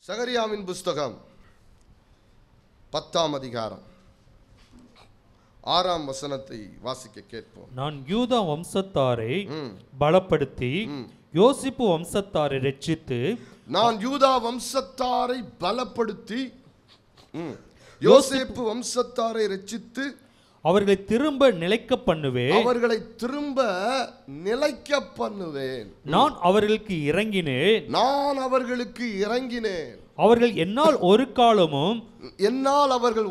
சகரியாவின் புஸ்தகம் 10ஆம் அதிகாரம் 6ஆம் வசனத்தை வாசிக்க கேட்போம். நான் யூதா வம்சத்தாரை பலப்படுத்தி யோசிப்பு வம்சத்தாரை ரட்சித்து, நான் யூதா வம்சத்தாரை பலப்படுத்தி யோசேப்பு வம்சத்தாரை ரட்சித்து அவர்களை திரும்ப நிலைக்க பண்ணுவேன். அவர்களை திரும்ப நிலைக்க பண்ணுவேன். நான் அவர்களுக்கு இறங்கினேன். நான் அவர்களுக்கு இறங்கினேன். அவர்கள் என்னால் ஒரு காலமும் அவர்கள்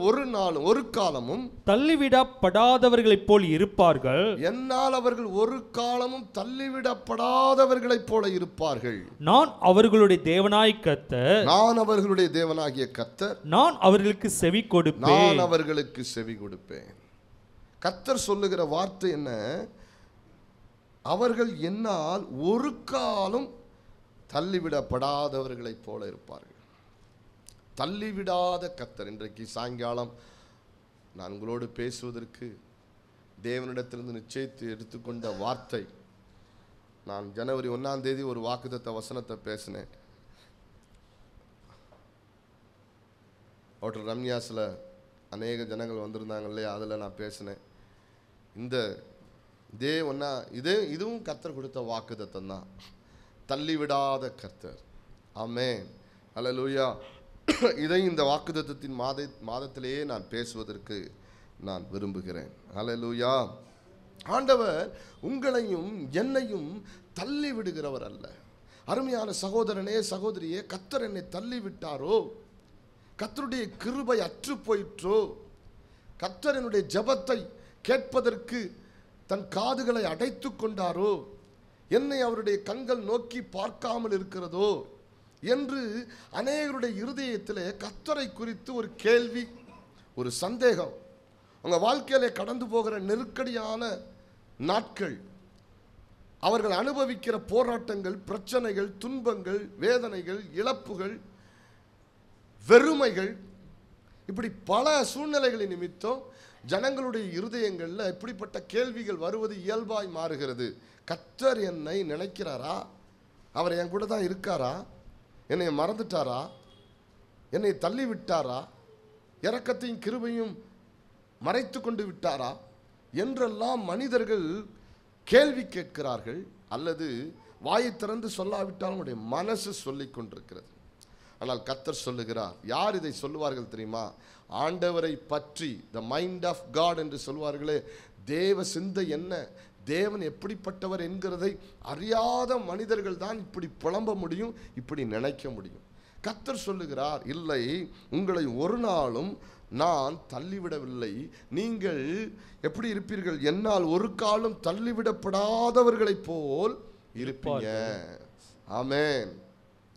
ஒரு காலமும் தள்ளிவிடப்படாதவர்களைப் போல் இருப்பார்கள். என்னால் அவர்கள் ஒரு காலமும் தள்ளிவிடப்படாதவர்களைப் போல இருப்பார்கள். நான் அவர்களுடைய தேவனாய் கர்த்தர். நான் அவர்களுடைய தேவனாகிய கர்த்தர். நான் அவர்களுக்கு செவி கொடுப்பேன். நான் அவர்களுக்கு செவி கொடுப்பேன். கர்த்தர் சொல்லுகிற வார்த்தை என்ன? அவர்கள் என்னால் ஒரு காலம் தள்ளிவிடப்படாதவர்களைப் போல இருப்பார்கள். தள்ளிவிடாத கர்த்தர். இன்றைக்கு சாயங்காலம் நான் உங்களோடு பேசுவதற்கு தேவனிடத்திலிருந்து நிச்சயித்து எடுத்துக்கொண்ட வார்த்தை, நான் ஜனவரி 1ஆம் தேதி ஒரு வாக்குத்தத்த வசனத்தை பேசினேன். ஹோட்டல் ரம்யாஸில் அநேக ஜனங்கள் வந்திருந்தாங்க இல்லையா, அதில் நான் பேசினேன். இதுவும் கர்த்தர் கொடுத்த வாக்குத்தத்தம் தான். தள்ளிவிடாத கர்த்தர். ஆமென், அல்லேலூயா. இதை இந்த வாக்குத்தத்தத்தின் மாதத்திலேயே நான் பேசுவதற்கு நான் விரும்புகிறேன். அல்லேலூயா. ஆண்டவர் உங்களையும் என்னையும் தள்ளி விடுகிறவர் அல்ல. அருமையான சகோதரனே, சகோதரியே, கர்த்தர் என்னை தள்ளிவிட்டாரோ, கர்த்தருடைய கிருபை அற்று போயிற்றோ, கர்த்தர் என்னுடைய ஜெபத்தை கேட்பதற்கு தன் காதுகளை அடைத்து கொண்டாரோ, என்னை அவருடைய கண்கள் நோக்கி பார்க்காமல் இருக்கிறதோ என்று அநேகருடைய இருதயத்திலே கர்த்தரை குறித்து ஒரு கேள்வி, ஒரு சந்தேகம். உங்கள் வாழ்க்கையிலே கடந்து போகிற நெருக்கடியான நாட்கள், அவர்கள் அனுபவிக்கிற போராட்டங்கள், பிரச்சனைகள், துன்பங்கள், வேதனைகள், இழப்புகள், வெறுமைகள், இப்படி பல சூழ்நிலைகளின் நிமித்தம் ஜனங்களுடைய இருதயங்களில் இப்படிப்பட்ட கேள்விகள் வருவது இயல்பாய் மாறுகிறது. கர்த்தர் என்னை நினைக்கிறாரா? அவர் என் கூட தான் இருக்காரா? என்னை மறந்துட்டாரா? என்னை தள்ளி விட்டாரா? இரக்கத்தையும் கிருபையும் மறைத்து கொண்டு விட்டாரா என்றெல்லாம் மனிதர்கள் கேள்வி கேட்கிறார்கள். அல்லது வாயை திறந்து சொல்லாவிட்டாலும் உடைய மனசு சொல்லிக் கொண்டிருக்கிறது. ஆனால் கர்த்தர் சொல்லுகிறார். யார் இதை சொல்லுவார்கள் தெரியுமா? ஆண்டவரை பற்றி, த மைண்ட் ஆஃப் காட் என்று சொல்வார்களே, தேவ சிந்தை என்ன, தேவன் எப்படிப்பட்டவர் என்கிறதை அறியாத மனிதர்கள் தான் இப்படி புலம்ப முடியும், இப்படி நினைக்க முடியும். கர்த்தர் சொல்லுகிறார், இல்லை, உங்களை ஒரு நாளும் நான் தள்ளிவிடவில்லை. நீங்கள் எப்படி இருப்பீர்கள்? என்னால் ஒரு காலம் தள்ளிவிடப்படாதவர்களைப் போல் இருப்பீங்க. ஆமென்.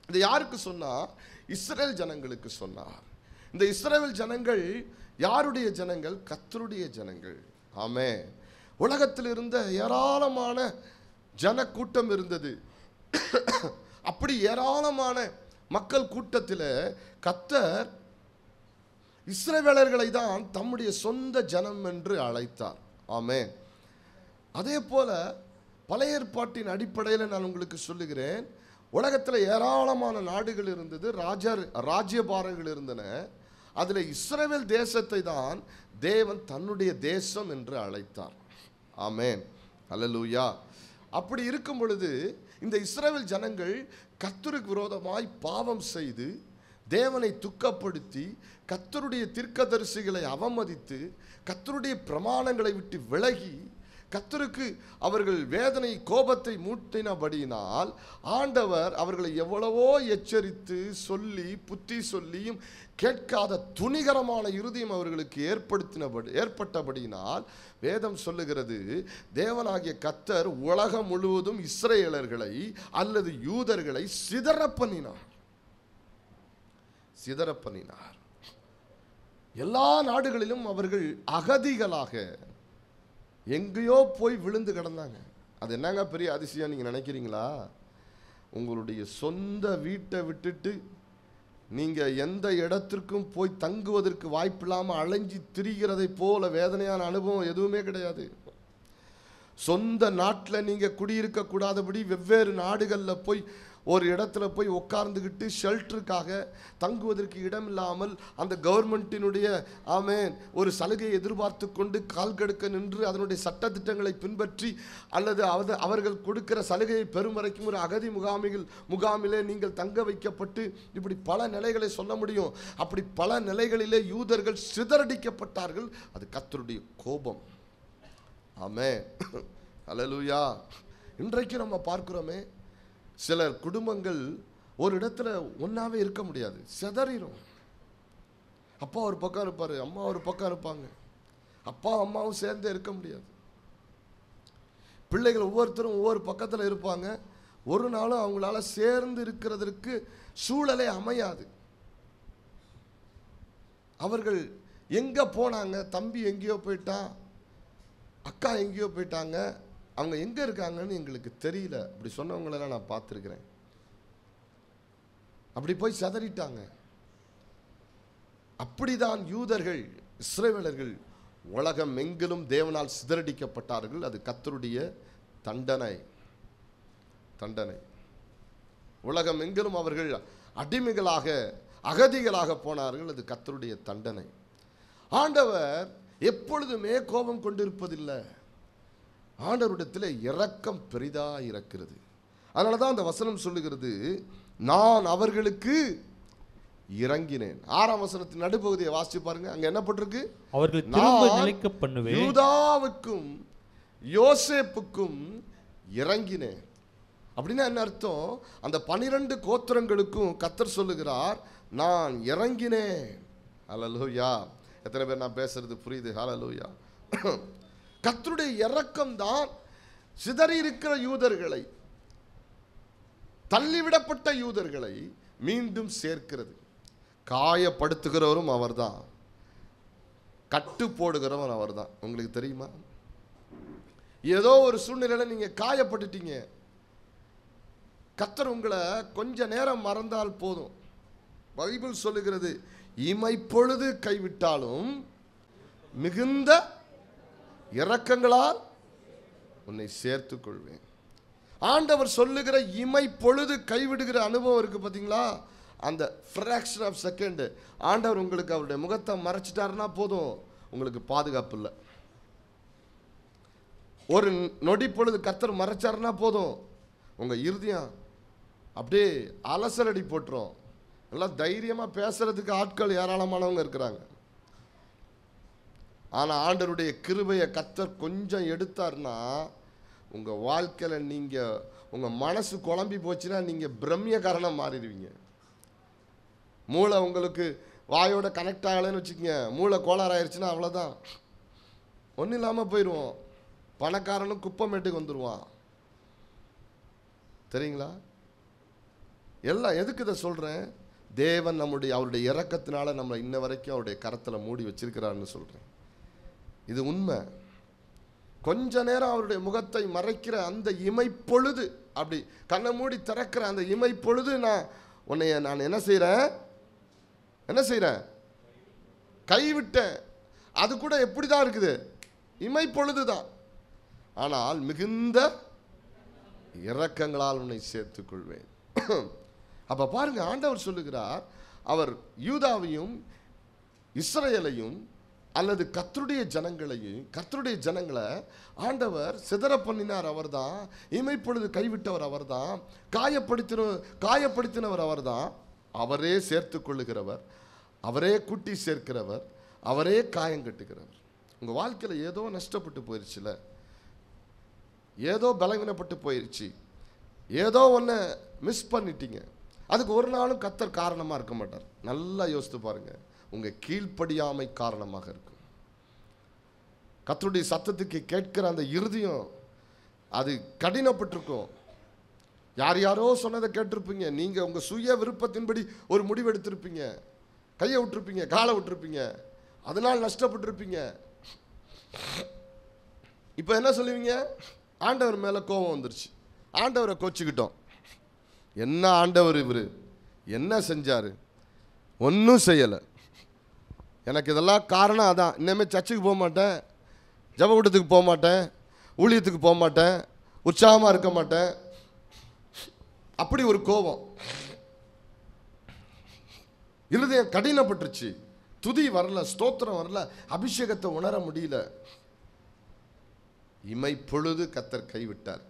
இது யாருக்கு சொன்னார்? இஸ்ரவேல் ஜனங்களுக்கு சொன்னார். இந்த இஸ்ரவேல் ஜனங்கள் யாருடைய ஜனங்கள்? கர்த்தருடைய ஜனங்கள். ஆமென். உலகத்தில் இருந்த ஏராளமான ஜன கூட்டம் இருந்தது. அப்படி ஏராளமான மக்கள் கூட்டத்தில் கர்த்தர் இஸ்ரவேலர்களை தான் தம்முடைய சொந்த ஜனம் என்று அழைத்தார். ஆமென். அதே போல பழைய ஏற்பாட்டின் அடிப்படையில் நான் உங்களுக்கு சொல்லுகிறேன், உலகத்தில் ஏராளமான நாடுகள் இருந்தது, ராஜ்யபாரங்கள் இருந்தன. அதில் இஸ்ரவேல் தேசத்தை தான் தேவன் தன்னுடைய தேசம் என்று அழைத்தார். ஆமென், அல்லேலூயா. அப்படி இருக்கும் பொழுது இந்த இஸ்ரவேல் ஜனங்கள் கர்த்தருக்கு விரோதமாய் பாவம் செய்து, தேவனை துக்கப்படுத்தி, கர்த்தருடைய தீர்க்கதரிசிகளை அவமதித்து, கர்த்தருடைய பிரமாணங்களை விட்டு விலகி, கர்த்தருக்கு அவர்கள் வேதனை கோபத்தை மூட்டினபடியினால் ஆண்டவர் அவர்களை எவ்வளவோ எச்சரித்து சொல்லி புத்தி சொல்லியும் கேட்காத துணிகரமான இருதயம் அவர்களுக்கு ஏற்பட்டபடியினால் வேதம் சொல்லுகிறது, தேவனாகிய கர்த்தர் உலகம் முழுவதும் இஸ்ரவேலர்களை அல்லது யூதர்களை சிதற பண்ணினார். எல்லா நாடுகளிலும் அவர்கள் அகதிகளாக எங்கேயோ போய் விழுந்து கிடந்தாங்க. அது என்னங்க பெரிய அதிசயம் நீங்கள் நினைக்கிறீங்களா? உங்களுடைய சொந்த வீட்டை விட்டுட்டு நீங்கள் எந்த இடத்திற்கும் போய் தங்குவதற்கு வாய்ப்பில்லாமல் அலைஞ்சி திரிகிறதை போல வேதனையான அனுபவம் எதுவுமே கிடையாது. சொந்த நாட்டில் நீங்கள் குடியிருக்க கூடாதபடி வெவ்வேறு நாடுகளில் போய் ஒரு இடத்துல போய் உட்கார்ந்துக்கிட்டு ஷெல்டருக்காக தங்குவதற்கு இடம் இல்லாமல் அந்த கவர்மெண்ட்டினுடைய ஒரு சலுகையை எதிர்பார்த்து கொண்டு கால் கடுக்க நின்று அதனுடைய சட்டத்திட்டங்களை பின்பற்றி அல்லது அவர்கள் கொடுக்கிற சலுகையை பெறும் வரைக்கும் ஒரு அகதி முகாமிலே நீங்கள் தங்க வைக்கப்பட்டு, இப்படி பல நிலைகளை சொல்ல முடியும். அப்படி பல நிலைகளிலே யூதர்கள் சிதறடிக்கப்பட்டார்கள். அது கர்த்தருடைய கோபம். ஆமென், அல்லேலூயா. இன்றைக்கு நம்ம பார்க்கிறோமே, சிலர் குடும்பங்கள் ஒரு இடத்துல ஒன்றாவே இருக்க முடியாது, சிதறிடும். அப்பா ஒரு பக்கம் இருப்பார், அம்மா ஒரு பக்கம் இருப்பாங்க. அப்பா அம்மாவும் சேர்ந்தே இருக்க முடியாது. பிள்ளைகள் ஒவ்வொருத்தரும் ஒவ்வொரு பக்கத்தில் இருப்பாங்க. ஒரு நாளும் அவங்களால சேர்ந்து இருக்கிறதற்கு சூழலே அமையாது. அவர்கள் எங்கே போனாங்க, தம்பி எங்கேயோ போயிட்டான், அக்கா எங்கேயோ போயிட்டாங்க, அவங்க எங்கே இருக்காங்கன்னு எங்களுக்கு தெரியல. அப்படி சொன்னவங்களெல்லாம் நான் பார்த்துருக்கிறேன். அப்படி போய் சதறிட்டாங்க. அப்படிதான் யூதர்கள், இஸ்ரவேலர்கள் உலகம் எங்கிலும் தேவனால் சிதறடிக்கப்பட்டார்கள். அது கர்த்தருடைய தண்டனை. உலகம் எங்கிலும் அவர்கள் அடிமைகளாக, அகதிகளாக போனார்கள். அது கர்த்தருடைய தண்டனை. ஆண்டவர் எப்பொழுதுமே கோபம் கொண்டிருப்பதில்லை. ஆண்டவரிடத்தில் இரக்கம் பெரிதாக இருக்கிறது. அதனால தான் அந்த வசனம் சொல்லுகிறது, நான் அவர்களுக்கு இறங்கினேன். 6ஆம் வசனத்தின் நடுப்பகுதியை வாசிச்சு பாருங்க. அங்க என்ன போட்டிருக்கு? அவர்கள் திரும்ப நிலைக்க பண்ணுவேன், யூதாவுக்கும் யோசேப்புக்கும் இறங்கினேன். அப்படின்னா என்ன அர்த்தம்? அந்த 12 கோத்திரங்களுக்கும் கர்த்தர் சொல்லுகிறார், நான் இறங்கினேன். ஹல்லேலூயா. எத்தனை பேர் நான் பேசுறது புரியுது? ஹல்லேலூயா. கர்த்தருடைய இரக்கம் தான் சிதறி இருக்கிற யூதர்களை, தள்ளிவிடப்பட்ட யூதர்களை மீண்டும் சேர்க்கிறது. காயப்படுத்துகிறவரும் அவர்தான், கட்டு போடுகிறவர் அவர்தான். உங்களுக்கு தெரியுமா? ஏதோ ஒரு சூழ்நிலையில் நீங்க காயப்பட்டுட்டீங்க, கர்த்தர் உங்களை கொஞ்ச நேரம் மறந்தால் போதும். பைபிள் சொல்லுகிறது, இமைப்பொழுது கைவிட்டாலும் மிகுந்த இரக்கங்களால் உன்னை சேர்த்துக் கொள்வேன். ஆண்டவர் சொல்லுகிற இமைப்பொழுது கைவிடுகிற அனுபவம் இருக்கு பார்த்தீங்களா? அந்த ஃப்ராக்ஷன் ஆஃப் செகண்ட் ஆண்டவர் உங்களுக்கு அவருடைய முகத்தை மறைச்சிட்டாருன்னா போதும், உங்களுக்கு பாதுகாப்பு இல்லை. ஒரு நொடி பொழுது கர்த்தர் மறைச்சாருன்னா போதும், உங்கள் இருதயம் அப்படியே அலசலடி போட்டுரும். நல்லா தைரியமாக பேசுறதுக்கு ஆட்கள் ஏராளமானவங்க இருக்கிறாங்க. ஆனால் ஆண்டவருடைய கிருபையை கர்த்தர் கொஞ்சம் எடுத்தார்னா உங்கள் வாழ்க்கையில் நீங்கள், உங்கள் மனசு குழம்பி போச்சுன்னா நீங்கள் பிரம்மியக்காரனாக மாறிடுவீங்க. மூளை உங்களுக்கு வாயோட கனெக்ட் ஆகலைன்னு வச்சுக்கோங்க, மூளை கோளாறாயிருச்சுன்னா அவ்வளோதான், ஒன்றும் இல்லாமல் போயிடுவோம். பணக்காரனும் குப்பமேட்டுக்கு வந்துடுவான். தெரியுங்களா? எல்லாம் எதுக்கு இதை சொல்கிறேன்? தேவன் அவருடைய இரக்கத்தினால நம்மளை இன்ன வரைக்கும் அவருடைய கரத்தில் மூடி வச்சிருக்கிறான்னு சொல்கிறேன். இது உண்மை. கொஞ்ச நேரம் அவருடைய முகத்தை மறைக்கிற அந்த இமைப்பொழுது, அப்படி கண்ணை மூடி திறக்கிற அந்த இமைப்பொழுது, நான் என்ன செய்கிறேன்? கைவிட்டேன். அது கூட எப்படி தான் இருக்குது? இமைப்பொழுது தான். ஆனால் மிகுந்த இரக்கங்களால் உன்னை சேர்த்துக் கொள்வேன். அப்ப பாருங்க, ஆண்டவர் சொல்லுகிறார், அவர் யூதாவையும் இஸ்ரவேலையும் அல்லது கர்த்தருடைய ஜனங்களை ஆண்டவர் சிதற பண்ணினார். அவர்தான். இமைப்பொழுது கைவிட்டவர் அவர்தான். காயப்படுத்தினவர் அவர்தான். அவரே சேர்த்து கொள்ளுகிறவர், அவரே கூட்டி சேர்க்கிறவர், அவரே காயங்கட்டுகிறவர். உங்கள் வாழ்க்கையில் ஏதோ நஷ்டப்பட்டு போயிடுச்சுல, ஏதோ பலவீனப்பட்டு போயிடுச்சு, ஏதோ ஒன்று மிஸ் பண்ணிட்டீங்க, அதுக்கு ஒரு நாளும் கர்த்தர் காரணமாக இருக்க மாட்டார். நல்லா யோசித்து பாருங்க. உங்கள் கீழ்ப்படியாமை காரணமாக இருக்கும். கர்த்தருடைய சத்தத்துக்கு கேட்கிற அந்த இருதயம் அது கடினப்பட்டிருக்கும். யாரோ சொன்னதை கேட்டிருப்பீங்க. நீங்கள் உங்கள் சுய விருப்பத்தின்படி ஒரு முடிவு எடுத்திருப்பீங்க, கையை விட்டுருப்பீங்க, காலை விட்டுருப்பீங்க, அதனால் நஷ்டப்பட்டிருப்பீங்க. இப்போ என்ன சொல்லுவீங்க? ஆண்டவர் மேலே கோபம் வந்துருச்சு, ஆண்டவரை கோச்சிக்கிட்டோம். என்ன ஆண்டவர் இவர் என்ன செஞ்சார்? ஒன்றும் செய்யலை. எனக்கு இதெல்லாம் காரணம் அதான். இனிமேல் சர்ச்சுக்கு போக மாட்டேன், ஜபக்கூட்டத்துக்கு போக மாட்டேன், ஊழியத்துக்கு போக மாட்டேன், உற்சாகமாக இருக்க மாட்டேன், அப்படி ஒரு கோபம். இருதயம் கடினப்பட்டுருச்சு. துதி வரல, ஸ்தோத்திரம் வரல, அபிஷேகத்தை உணர முடியல. இமைப்பொழுது கர்த்தர் கைவிட்டார்.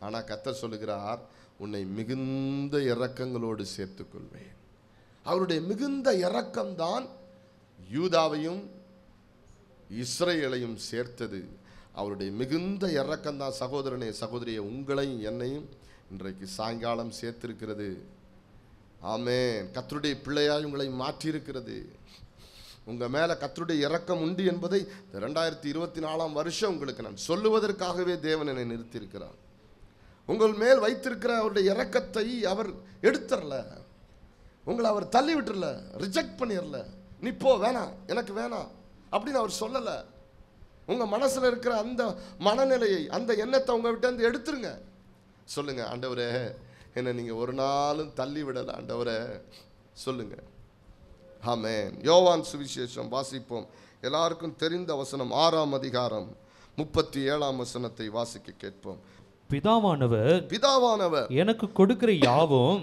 ஆனால் கர்த்தர் சொல்லுகிறார், உன்னை மிகுந்த இரக்கங்களோடு சேர்த்துக்கொள்வேன். அவருடைய மிகுந்த இரக்கம்தான் யூதாவையும் இஸ்ரவேலையும் சேர்த்தது. அவருடைய மிகுந்த இரக்கம்தான் சகோதரனே சகோதரியை உங்களையும் என்னையும் இன்றைக்கு சாயங்காலம் சேர்த்திருக்கிறது. ஆமென். கர்த்தருடைய பிள்ளையாய் உங்களை மாற்றியிருக்கிறது. உங்கள் மேலே கர்த்தருடைய இரக்கம் உண்டு என்பதை 2024 வருஷம் உங்களுக்கு நான் சொல்லுவதற்காகவே தேவன் என்னை நிறுத்தியிருக்கிறார். உங்கள் மேல் வைத்திருக்கிற அவருடைய இரக்கத்தை அவர் எடுத்துடல, உங்களை அவர் தள்ளி விட்டுறல, ரிஜெக்ட் பண்ணிடல. நீ போ, வேணாம், எனக்கு வேணாம் அப்படின்னு அவர் சொல்லலை. உங்கள் மனசில் இருக்கிற அந்த மனநிலையை, அந்த எண்ணத்தை உங்கள் விட்டு எடுத்துருங்க. சொல்லுங்க, ஆண்டவரே என்னை நீங்கள் ஒரு நாளும் தள்ளி விடலை ஆண்டவரே, சொல்லுங்க. ஆமென். யோவான் சுவிசேஷம் வாசிப்போம். எல்லாருக்கும் தெரிந்த வசனம் 6ஆம் அதிகாரம் 37ஆம் வசனத்தை வாசிக்க கேட்போம். பிதாவானவர் எனக்கு கொடுக்கிற யாவும்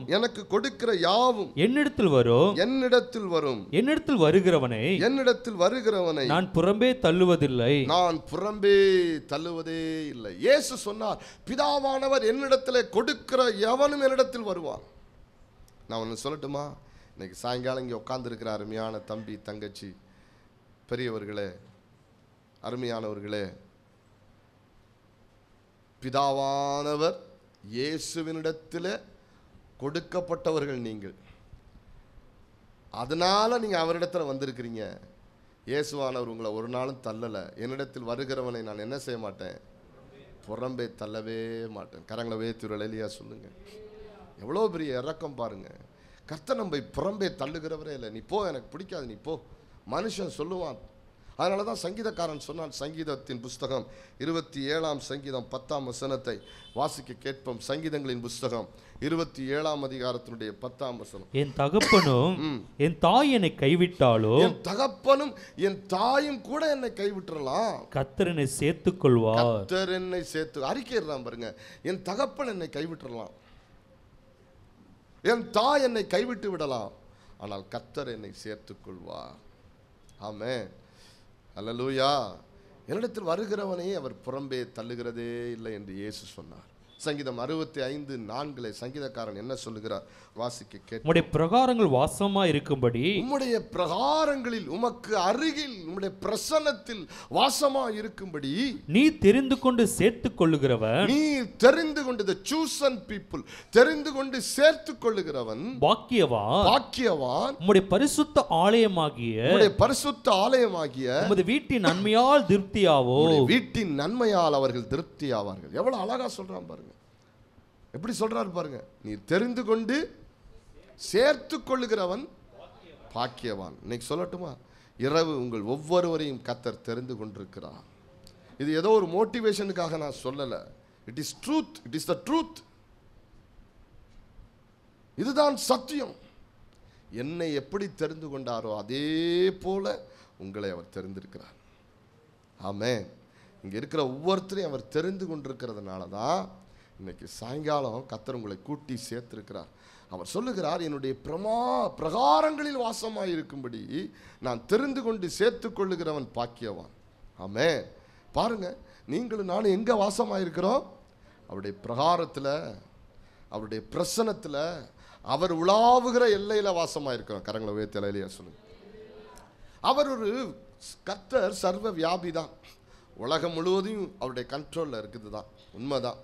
என்னிடத்தில் வரும், என்னிடத்தில் வருகிறவனை நான் புறம்பே தள்ளுவதில்லை. இயேசு சொன்னார், பிதாவானவர் என்னிடத்தில் கொடுக்கிற எவனும் என்னிடத்தில் வருவான். நான் ஒன்று சொல்லட்டுமா? இன்னைக்கு சாயங்காலம் இங்கே உட்கார்ந்துருக்கிற அருமையான தம்பி, தங்கச்சி, பெரியவர்களே, அருமையானவர்களே, பிதாவானவர் இயேசுவினிடத்தில் கொடுக்கப்பட்டவர்கள் நீங்கள். அதனால நீங்கள் அவரிடத்தில் வந்திருக்கிறீங்க. இயேசுவானவர் உங்களை ஒரு நாளும் தள்ளலை. என்னிடத்தில் வருகிறவனை நான் என்ன செய்ய மாட்டேன்? புறம்பே தள்ளவே மாட்டேன். கரங்களை வேத்துறல் இல்லையா? சொல்லுங்க. எவ்வளோ பெரிய இரக்கம் பாருங்க. கர்த்தர் நம்மை புறம்பே தள்ளுகிறவரே இல்லை. நீ போ, எனக்கு பிடிக்காது, நீ போ. மனுஷன் சொல்லுவான். அதனால தான் சங்கீதக்காரன் சொன்னான். சங்கீதத்தின் புஸ்தகம் 27ஆம் சங்கீதம் 10ஆம் வசனத்தை வாசிக்க கேட்போம். சங்கீதங்களின் புஸ்தகம் 27ஆம் அதிகாரத்தினுடைய 10ஆம் வசனம். என் தகப்பனும் என் தாய் என்னை கைவிட்டாலோ, என் தகப்பனும் என் தாயும் கூட என்னை கைவிட்டுறலாம், கர்த்தர் என்னை சேர்த்துக் கொள்வார். கர்த்தர் என்னை சேர்த்து அறிக்கையிடலாம் பாருங்க. என் தகப்பன் என்னை கைவிட்டுறலாம், என் தாய் என்னை கைவிட்டு விடலாம், ஆனால் கர்த்தர் என்னை சேர்த்துக் கொள்வார். ஆமென். அல்லேலூயா. என்னிடத்தில் வருகிறவனை அவர் புறம்பே தள்ளுகிறதே இல்லை என்று இயேசு சொன்னார். சங்கீதம் 65:4 சங்கீதக்காரன் என்ன சொல்லுகிறார்? வாசிக்க கேட்போம். உம்முடைய பிரகாரங்கள் வாசமா இருக்கும்படி, உம்முடைய பிரகாரங்களில் உமக்கு அருகில் உம்முடைய பிரசன்னத்தில் வாசமா இருக்கும்படி நீ தெரிந்து கொண்டு சேர்த்துக் கொள்ளுகிறவன், நீ தெரிந்து கொண்டு, the chosen people, தெரிந்து கொண்டு சேர்த்துக் கொள்ளுகிறவன் பாக்கியவான். உம்முடைய பரிசுத்த ஆலயமாகிய உமது வீட்டின் நன்மையால் திருப்தியாவோ, வீட்டின் நன்மையால் அவர்கள் திருப்தி ஆவார்கள். எவ்வளவு அழகா சொல்றான் பாருங்க. எப்படி சொல்றாரு பாருங்க. நீ தெரிந்து கொண்டு சேர்த்து கொள்ளுகிறவன் பாக்கியவான். இன்னைக்கு சொல்லட்டுமா? இரவு உங்கள் ஒவ்வொருவரையும் கர்த்தர் தெரிந்து கொண்டிருக்கிறார். இது ஏதோ ஒரு மோட்டிவேஷனுக்காக நான் சொல்லல. It is truth. It is the truth. இதுதான் சத்தியம். என்னை எப்படி தெரிந்து கொண்டாரோ அதே போல உங்களை அவர் தெரிந்திருக்கிறார். ஆமென். இங்க இருக்கிற ஒவ்வொருத்தரையும் அவர் தெரிந்து கொண்டிருக்கிறதுனால தான் இன்னைக்கு சாயங்காலம் கர்த்தர் உங்களை கூட்டி சேர்த்திருக்கிறார். அவர் சொல்லுகிறார், என்னுடைய பிரகாரங்களில் வாசமாய் இருக்கும்படி நான் தெரிந்து கொண்டு சேர்த்து கொள்ளுகிறவன் பாக்கியவான். ஆமென். பாருங்க, நீங்களும் நானும் எங்க வாசமாயிருக்கிறோம்? அவருடைய பிரகாரத்தில், அவருடைய பிரசனத்தில், அவர் உலாவுகிற எல்லையில வாசமாயிருக்கிறோம். கரங்களை உயர்த்தி அல்லேலூயா சொல்லுங்க. அவர் ஒரு கர்த்தர் சர்வ வியாபி தான். உலகம் முழுவதையும் அவருடைய கண்ட்ரோலில் இருக்குது தான், உண்மைதான்.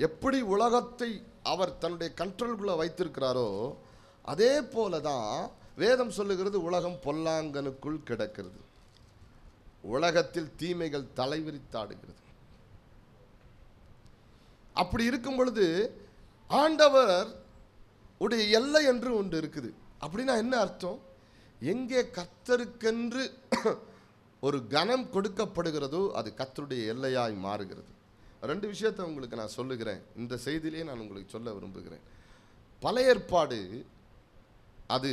எப்படி உலகத்தை அவர் தன்னுடைய கண்ட்ரோலுக்குள்ளே வைத்திருக்கிறாரோ அதே போல தான் வேதம் சொல்லுகிறது, உலகம் பொல்லாங்கனுக்குள் கிடக்கிறது, உலகத்தில் தீமைகள் தலைவிரித்தாடுகிறது. அப்படி இருக்கும் பொழுது ஆண்டவர் உடைய எல்லை என்று ஒன்று இருக்குது. அப்படின்னா என்ன அர்த்தம்? எங்கே கர்த்தருக்கென்று ஒரு கனம் கொடுக்கப்படுகிறதோ அது கர்த்தருடைய எல்லையாய் மாறுகிறது. ரெண்டு விஷயத்தை உங்களுக்கு நான் சொல்லுகிறேன். இந்த செய்தியிலே நான் உங்களுக்கு சொல்ல விரும்புகிறேன். பழைய ஏற்பாடு அது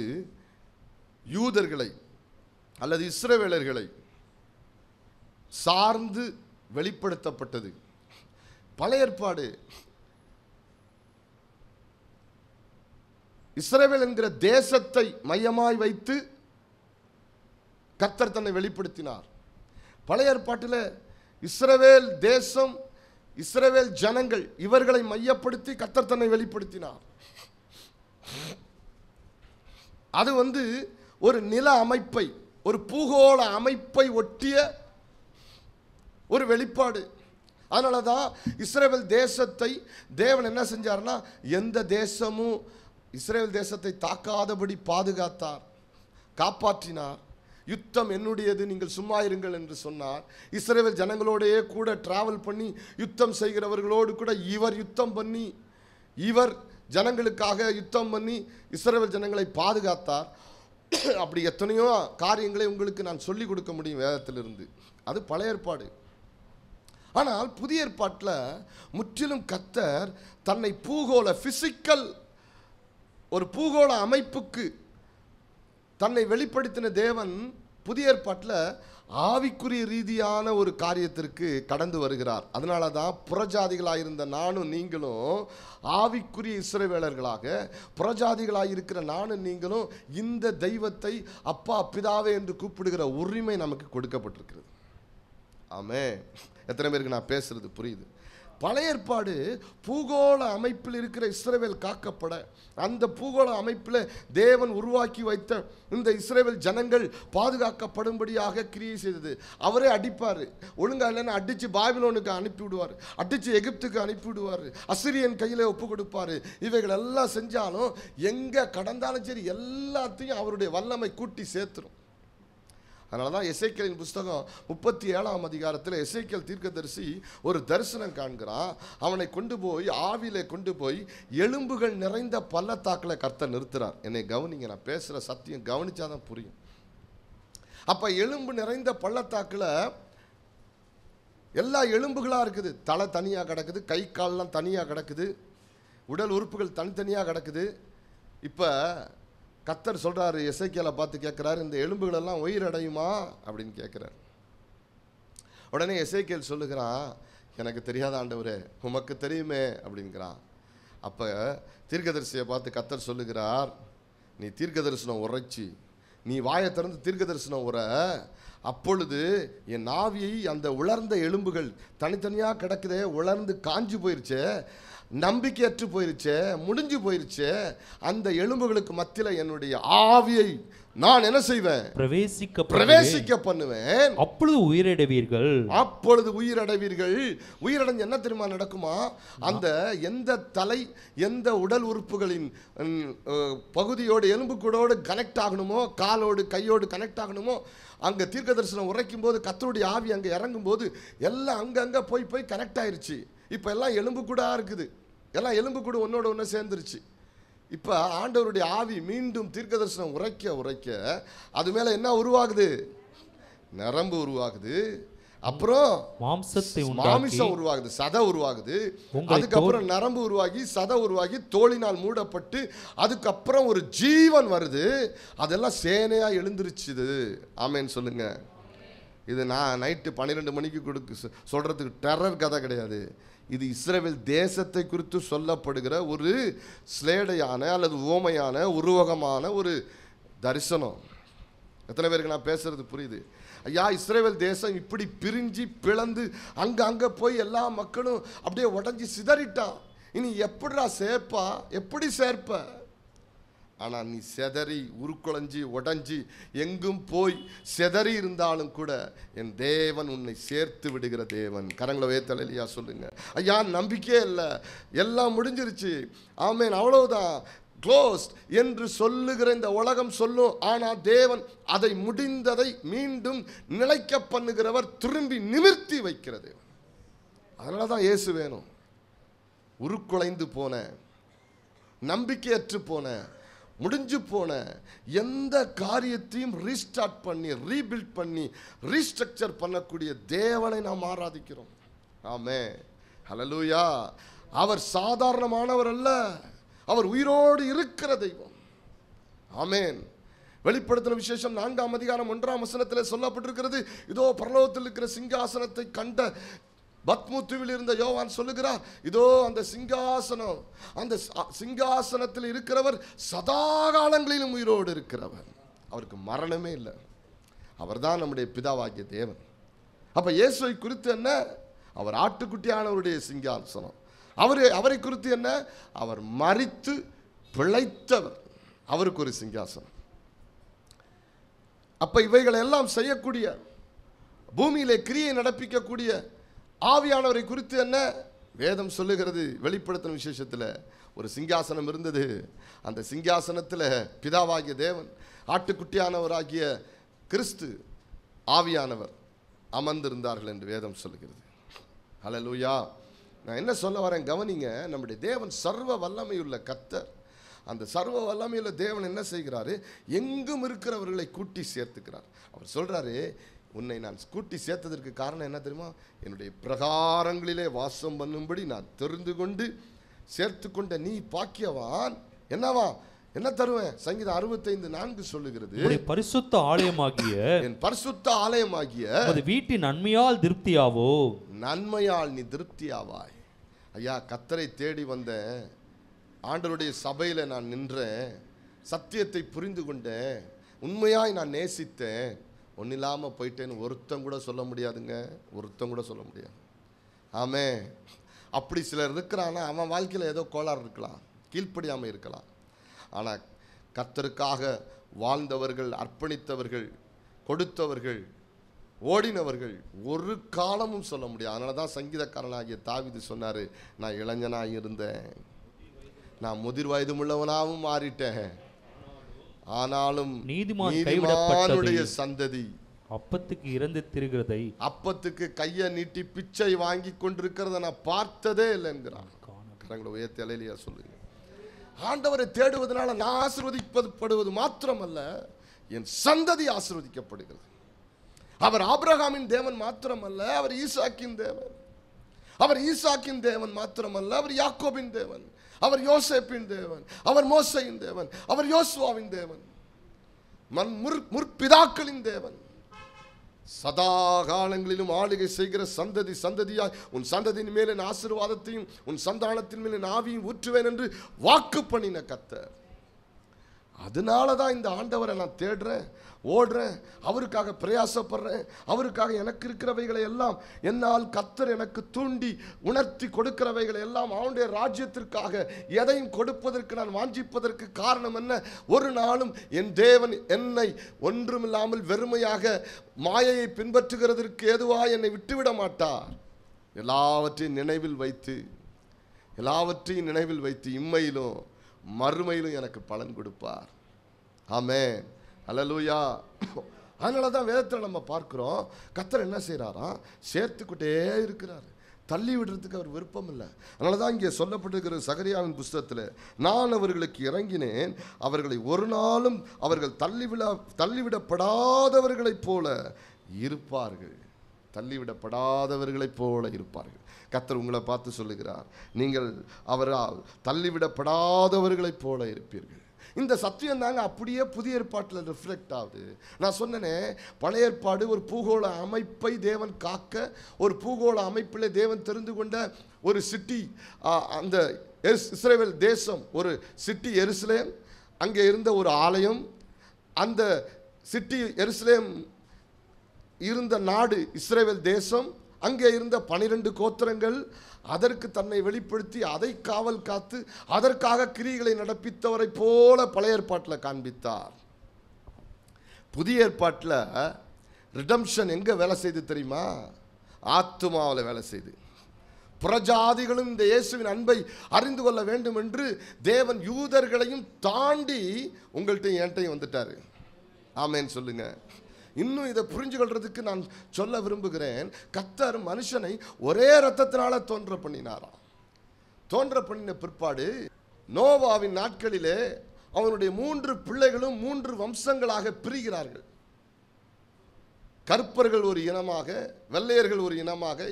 யூதர்களை அல்லது இஸ்ரவேலர்களை சார்ந்து வெளிப்படுத்தப்பட்டது. பழைய ஏற்பாடு இஸ்ரவேல் என்கிற தேசத்தை மையமாய் வைத்து கர்த்தர் தன்னை வெளிப்படுத்தினார். பழைய ஏற்பாட்டில் இஸ்ரவேல் தேசம், இஸ்ரவேல் ஜனங்கள், இவர்களை மையப்படுத்தி கர்த்தர் தன்னை வெளிப்படுத்தினார். அது ஒரு நில அமைப்பை, ஒரு பூகோள அமைப்பை ஒட்டிய ஒரு வெளிப்பாடு. அதனால தான் இஸ்ரவேல் தேசத்தை தேவன் என்ன செஞ்சார்னா, எந்த தேசமும் இஸ்ரவேல் தேசத்தை தாக்காதபடி பாதுகாத்தார், காப்பாற்றினார். யுத்தம் என்னுடையது, நீங்கள் சும்மா இருங்கள் என்று சொன்னார். இஸ்ரவேல் ஜனங்களோடையே கூட டிராவல் பண்ணி யுத்தம் செய்கிறவர்களோடு கூட இவர் யுத்தம் பண்ணி, இவர் ஜனங்களுக்காக யுத்தம் பண்ணி இஸ்ரவேல் ஜனங்களை பாதுகாத்தார். அப்படி எத்தனையோ காரியங்களை உங்களுக்கு நான் சொல்லிக் கொடுக்க முடியும் வேதத்திலிருந்து. அது பழைய ஏற்பாடு. ஆனால் புதிய ஏற்பாட்டில் முற்றிலும் கர்த்தர் தன்னை பூகோள பிசிக்கல் ஒரு பூகோள அமைப்புக்கு தன்னை வெளிப்படுத்தின தேவன் புதிய ஏற்பாட்டில் ஆவிக்குரிய ரீதியான ஒரு காரியத்திற்கு கடந்து வருகிறார். அதனால தான் புறஜாதிகளாயிருந்த நானும் நீங்களும், ஆவிக்குரிய இஸ்ரவேலர்களாக புறஜாதிகளாக இருக்கிற நானும் நீங்களும் இந்த தெய்வத்தை அப்பா பிதாவே என்று கூப்பிடுகிற உரிமை நமக்கு கொடுக்கப்பட்டிருக்கிறது. ஆமென். எத்தனை பேருக்கு நான் பேசுறது புரியுது? பழைய ஏற்பாடு பூகோள அமைப்பில் இருக்கிற இஸ்ரவேல் காக்கப்பட, அந்த பூகோள அமைப்பில் தேவன் உருவாக்கி வைத்த இந்த இஸ்ரவேல் ஜனங்கள் பாதுகாக்கப்படும்படியாக கிரியை செய்தது. அவரே அடிப்பார், ஒழுங்கா இல்லைன்னா அடித்து பாபிலோனுக்கு அனுப்பி விடுவார், அடித்து எகிப்துக்கு அனுப்பி விடுவார், அசிரியன் கையில் ஒப்பு கொடுப்பார். இவைகள் எல்லாம் செஞ்சாலும் எங்கே கடந்தாலும் சரி எல்லாத்தையும் அவருடைய வல்லமை கூட்டி சேர்த்துரும். அதனால தான் எசேக்கியலின் புஸ்தகம் 37ஆம் அதிகாரத்தில் எசேக்கியல் தீர்க்கதரிசி ஒரு தரிசனம் காண்கிறான். அவனை கொண்டு போய் ஆவியிலே கொண்டு போய் எலும்புகள் நிறைந்த பள்ளத்தாக்கில் கர்த்தர் நிறுத்துறார். என்னை கவனிங்க, நான் பேசுகிற சத்தியம் கவனிச்சாதான் புரியும். அப்போ எலும்பு நிறைந்த பள்ளத்தாக்கில் எல்லா எலும்புகளாக இருக்குது. தலை தனியாக கிடக்குது, கை கால்லாம் தனியாக கிடக்குது, உடல் உறுப்புகள் தனித்தனியாக கிடக்குது. இப்போ கர்த்தர் சொல்கிறாரு, எசேக்கியலை பார்த்து கேட்குறாரு, இந்த எலும்புகளெல்லாம் உயிரடையுமா அப்படின்னு கேட்குறாரு. உடனே எசேக்கியல் சொல்லுகிறான், எனக்கு தெரியாத ஆண்டவரே, உமக்கு தெரியுமே அப்படிங்கிறான். அப்போ தீர்க்கதரிசியை பார்த்து கர்த்தர் சொல்லுகிறார், நீ தீர்க்க தரிசனம் உரைச்சி, நீ வாயை திறந்து தீர்க்க தரிசனம் உரை, அப்பொழுது என் ஆவியை அந்த உலர்ந்த எலும்புகள் தனித்தனியாக கிடக்குதே, உலர்ந்து காஞ்சி போயிருச்சே, நம்பிக்கையற்று போயிருச்சே, முடிஞ்சு போயிருச்சே, அந்த எலும்புகளுக்கு மத்தியில் என்னுடைய ஆவியை நான் என்ன செய்வேன்? பிரவேசிக்க பண்ணுவேன். அப்பொழுது உயிரடைவீர்கள். அப்பொழுது உயிரடைவீர்கள். உயிரடைஞ்சு என்ன தெரியுமா நடக்குமா? அந்த எந்த தலை, எந்த உடல் உறுப்புகளின் பகுதியோடு எலும்புக்கூடோடு கனெக்ட் ஆகணுமோ, காலோடு கையோடு கனெக்ட் ஆகணுமோ, அங்கே தீர்க்க தரிசனம் உரைக்கும் போது கர்த்தருடைய ஆவி அங்கே இறங்கும் போது எல்லாம் அங்கங்கே போய் கனெக்ட் ஆயிடுச்சு. இப்போ எல்லாம் எலும்பு கூட இருக்குது, எல்லாம் எலும்பு கூட ஒன்னோட ஒன்று சேர்ந்துருச்சு. இப்போ ஆண்டவருடைய ஆவி மீண்டும் தீர்க்க தரிசனம் உரைக்க அது மேலே என்ன உருவாகுது? நரம்பு உருவாகுது, அப்புறம் மாமிசம் உருவாகுது, சதை உருவாகுது, அதுக்கப்புறம் நரம்பு உருவாகி சதை உருவாகி தோலினால் மூடப்பட்டு அதுக்கப்புறம் ஒரு ஜீவன் வருது. அதெல்லாம் சேனையாக எழுந்திருச்சுது. ஆமேன்னு சொல்லுங்க. இது நான் நைட்டு 12 மணிக்கு சொல்கிறதுக்கு டெரர் கதை கிடையாது. இது இஸ்ரவேல் தேசத்தை குறித்து சொல்லப்படுகிற ஒரு ஸ்லேடையான அல்லது ஓமையான உருவகமான ஒரு தரிசனம். எத்தனை பேருக்கு நான் பேசுறது புரியுது? ஐயா, இஸ்ரவேல் தேசம் இப்படி பிரிஞ்சு பிளந்து அங்கே போய் எல்லா மக்களும் அப்படியே உடஞ்சி சிதறிட்டான். இனி எப்படிடா சேர்ப்பா? எப்படி சேர்ப்ப? ஆனால் நீ செதறி உருக்குலைஞ்சி உடஞ்சி எங்கும் போய் செதறி இருந்தாலும் கூட என் தேவன் உன்னை சேர்த்து விடுகிற தேவன். கரங்களை வேத்தலையா சொல்லுங்க. ஐயா, நம்பிக்கையே இல்லை, எல்லாம் முடிஞ்சிருச்சு, ஆமேன், அவ்வளவுதான், க்ளோஸ்ட் என்று சொல்லுகிற இந்த உலகம் சொல்லும். ஆனால் தேவன் அதை முடிந்ததை மீண்டும் நிலைக்க பண்ணுகிறவர், திரும்பி நிமிர்த்தி வைக்கிறது. அதனால தான் இயேசு வேணும். உருக்குலைந்து போன, நம்பிக்கையற்று போன, முடிஞ்சு போன எந்த காரியத்தையும் ரீஸ்டார்ட் பண்ணி, ரீபில்ட் பண்ணி, ரீஸ்ட்ரக்சர் பண்ணக்கூடிய தேவனை நாம் ஆராதிக்கிறோம். ஆமென், ஹல்லேலூயா. அவர் சாதாரணமானவர் அல்ல, அவர் உயிரோடு இருக்கிற தெய்வம். ஆமென். வெளிப்படுத்தின விசேஷம் 4ஆம் அதிகாரம் 1ஆம் வசனத்தில் சொல்லப்பட்டிருக்கிறது, இதோ பரலோகத்தில் இருக்கிற சிங்காசனத்தை கண்ட பத்முத்துவில் இருந்த யோவான் சொல்லுகிறார், இதோ அந்த சிங்காசனம், அந்த சிங்காசனத்தில் இருக்கிறவர் சதா காலங்களிலும் உயிரோடு இருக்கிறவர், அவருக்கு மரணமே இல்லை. அவர் தான் நம்முடைய பிதாவாகிய தேவன். அப்ப இயேசுவை குறித்து என்ன? அவர் ஆட்டுக்குட்டியானவருடைய சிங்காசனம். அவரை குறித்து என்ன? அவர் மரித்து பிழைத்தவர், அவருக்கு ஒரு சிங்காசனம். அப்ப இவைகளை எல்லாம் செய்யக்கூடிய, பூமியிலே கிரியை நடப்பிக்கக்கூடிய ஆவியானவரை குறித்து என்ன? வேதம் சொல்லுகிறது, வெளிப்படுத்தின விசேஷத்தில் ஒரு சிங்காசனம் இருந்தது. அந்த சிங்காசனத்தில் பிதாவாகிய தேவன், ஆட்டுக்குட்டியானவராகிய கிறிஸ்து, ஆவியானவர் அமர்ந்திருந்தார்கள் என்று வேதம் சொல்லுகிறது. ஹல்லேலூயா. நான் என்ன சொல்ல வரேன் கவனிங்க. நம்முடைய தேவன் சர்வ வல்லமையுள்ள கர்த்தர். அந்த சர்வ வல்லமையுள்ள தேவன் என்ன செய்கிறாரு? எங்கும் இருக்கிறவர்களை கூட்டி சேர்த்துக்கிறார். அவர் சொல்றாரு, உன்னை நான் கூட்டி சேர்த்ததற்கு காரணம் என்ன தெரியுமா? என்னுடைய பிரகாரங்களிலே வாசம் பண்ணும்படி நான் தெரிந்து கொண்டு சேர்த்து கொண்ட நீ பாக்கியவான். என்னவா? என்ன தருவேன்? சங்கீதம் 65:4 சொல்லுகிறது, பரிசுத்த ஆலயமாகிய என் பரிசுத்த ஆலயமாகிய வீட்டின் நன்மையால் திருப்தியாவோ. நன்மையால் நீ திருப்தியாவாய். ஐயா, கர்த்தரை தேடி வந்தேன், ஆண்டவருடைய சபையில் நான் நின்றேன், சத்தியத்தை புரிந்து கொண்டேன், உண்மையாய் நான் நேசித்தேன், ஒன்றும் இல்லாமல் போயிட்டேன்னு ஒருத்தம் கூட சொல்ல முடியாதுங்க. ஒருத்தம் கூட சொல்ல முடியாது. ஆமே. அப்படி சிலர் இருக்கிறான்னா அவன் வாழ்க்கையில் ஏதோ கோளாறு இருக்கலாம், கீழ்ப்படியாமல் இருக்கலாம். ஆனால் கர்த்தருக்காக வாழ்ந்தவர்கள், அர்ப்பணித்தவர்கள், கொடுத்தவர்கள், ஓடினவர்கள் ஒரு காலமும் சொல்ல முடியாது. அதனால தான் சங்கீதக்காரனாகிய தாவீது சொன்னார், நான் இளைஞனாக இருந்தேன், நான் முதிர் வயது உள்ளவனாகவும் மாறிட்டேன், ஆனாலும் நீதிமானுடைய சந்ததி அப்பத்துக்கு இறந்து திரிகிறதை, அப்பத்துக்கு கையை நீட்டி பிச்சை வாங்கி கொண்டிருக்கிறத நான் பார்த்ததே இல்லை என்கிறான். கரங்களை உயர்த்தி அல்லேலூயா சொல்லுங்க. ஆண்டவரை தேடுவதனால நான் ஆசீர்வதிக்கப்படுவது மாத்திரமல்ல, என் சந்ததி ஆசீர்வதிக்கப்படுகிறது. அவர் ஆபிரகாமின் தேவன் மாத்திரமல்ல, அவர் ஈசாக்கின் தேவன். அவர் ஈசாக்கின் தேவன் மாத்திரமல்ல, அவர் யாக்கோபின் தேவன், அவர் யோசேப்பின் தேவன், அவர் மோசேயின் தேவன், அவர் யோசுவாவின் தேவன், முற்பிதாக்களின் தேவன். சதா காலங்களிலும் ஆளுகை செய்கிற சந்ததி சந்ததியாய் உன் சந்ததியின் மேலே ஆசீர்வாதத்தையும் உன் சந்தானத்தின் மேலே ஆவியும் ஊற்றுவேன் என்று வாக்கு பண்ணின கர்த்தர். அதனால தான் இந்த ஆண்டவரை நான் தேடுறேன், ஓடுறேன், அவருக்காக பிரயாசப்படுறேன். அவருக்காக எனக்கு இருக்கிறவைகளை எல்லாம், என்னால் கர்த்தர் எனக்கு தூண்டி உணர்த்தி கொடுக்கிறவைகளை எல்லாம் அவனுடைய ராஜ்யத்திற்காக எதையும் கொடுப்பதற்கு நான் வாஞ்சிப்பதற்கு காரணம் என்ன? ஒரு நாளும் என் தேவன் என்னை ஒன்றுமில்லாமல் வெறுமையாக மாயையை பின்பற்றுகிறதற்கு ஏதுவாக என்னை விட்டுவிட மாட்டார். எல்லாவற்றையும் நினைவில் வைத்து இம்மையிலும் மறுமையிலும் எனக்கு பலன் கொடுப்பார். ஆமென். அல்லேலூயா. அதனால தான் வேதத்தில் நம்ம பார்க்கிறோம், கர்த்தர் என்ன செய்கிறாராம்? சேர்த்துக்கிட்டே இருக்கிறார், தள்ளி விடுறதுக்கு அவர் விருப்பம் இல்லை. அதனால தான் இங்கே சொல்லப்பட்டிருக்கிற சகரியாவின் புஸ்தகத்தில், நான் அவர்களுக்கு இறங்கினேன், அவர்களை ஒரு நாளும் அவர்கள் தள்ளிவிடப்படாதவர்களைப் போல இருப்பார்கள். தள்ளிவிடப்படாதவர்களைப் போல இருப்பார்கள். கர்த்தர் உங்களை பார்த்து சொல்லுகிறார், நீங்கள் அவரால் தள்ளிவிடப்படாதவர்களைப் போல இருப்பீர்கள். இந்த சத்தியம் தாங்க அப்படியே புதிய ஏற்பாட்டில் ரிஃப்ளெக்ட் ஆகுது. நான் சொன்னேனே, பழைய ஏற்பாடு ஒரு பூகோள அமைப்பை தேவன் காக்க, ஒரு பூகோள அமைப்பில் தேவன் தெரிந்து கொண்ட ஒரு சிட்டி, அந்த இஸ்ரவேல் தேசம் ஒரு சிட்டி எருசலேம், அங்கே இருந்த ஒரு ஆலயம், அந்த சிட்டி எருசலேம் இருந்த நாடு இஸ்ரவேல் தேசம், அங்கே இருந்த 12 கோத்திரங்கள், அதற்கு தன்னை வெளிப்படுத்தி அதை காவல் காத்து அதற்காக கிரியைகளை நடப்பித்தவரை போல பழைய ஏற்பாட்டில் காண்பித்தார். புதிய ஏற்பாட்டில் ரிடம்ஷன் எங்கே வேலை செய்து தெரியுமா? ஆத்துமாவில் வேலை செய்து. புறஜாதிகளும் இந்த இயேசுவின் அன்பை அறிந்து கொள்ள வேண்டும் என்று தேவன் யூதர்களையும் தாண்டி உங்கள்கிட்ட என்கிட்டையும் வந்துட்டாரு. ஆமேன்னு சொல்லுங்க. இன்னும் இதை புரிஞ்சுகொள்றதுக்கு நான் சொல்ல விரும்புகிறேன், கர்த்தர் மனுஷனை ஒரே இரத்தத்தினால தோன்ற பண்ணினாராம். தோன்ற பண்ணின பிற்பாடு நோவாவின் நாட்களிலே அவனுடைய 3 பிள்ளைகளும் 3 வம்சங்களாக பிரிகிறார்கள். கருப்பர்கள் ஒரு இனமாக, வெள்ளையர்கள் ஒரு இனமாக,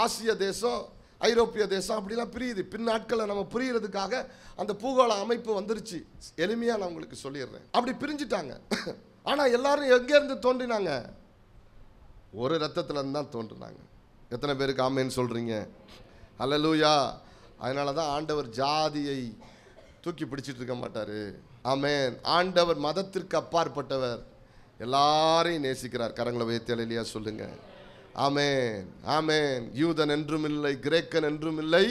ஆசிய தேசம், ஐரோப்பிய தேசம், அப்படிலாம் பிரியுது. பின்னாட்களை நம்ம புரியறதுக்காக அந்த பூகோள அமைப்பு வந்துருச்சு. எளிமையாக நான் உங்களுக்கு சொல்லிடுறேன். அப்படி பிரிஞ்சுட்டாங்க. ஆனால் எல்லாரும் எங்கேருந்து தோன்றினாங்க? ஒரு ரத்தத்தில் தான் தோன்றினாங்க. எத்தனை பேருக்கு ஆமேன்னு சொல்றீங்க? அல்லேலூயா. அதனால தான் ஆண்டவர் ஜாதியை தூக்கி பிடிச்சிட்டு இருக்க மாட்டாரு. ஆமேன். ஆண்டவர் மதத்திற்கு அப்பாற்பட்டவர், எல்லாரையும் நேசிக்கிறார். கரங்களை வைத்து அல்லேலூயா சொல்லுங்க. ஆமேன், ஆமேன். யூதன் என்றும் இல்லை, கிரேக்கன் என்றும் இல்லை,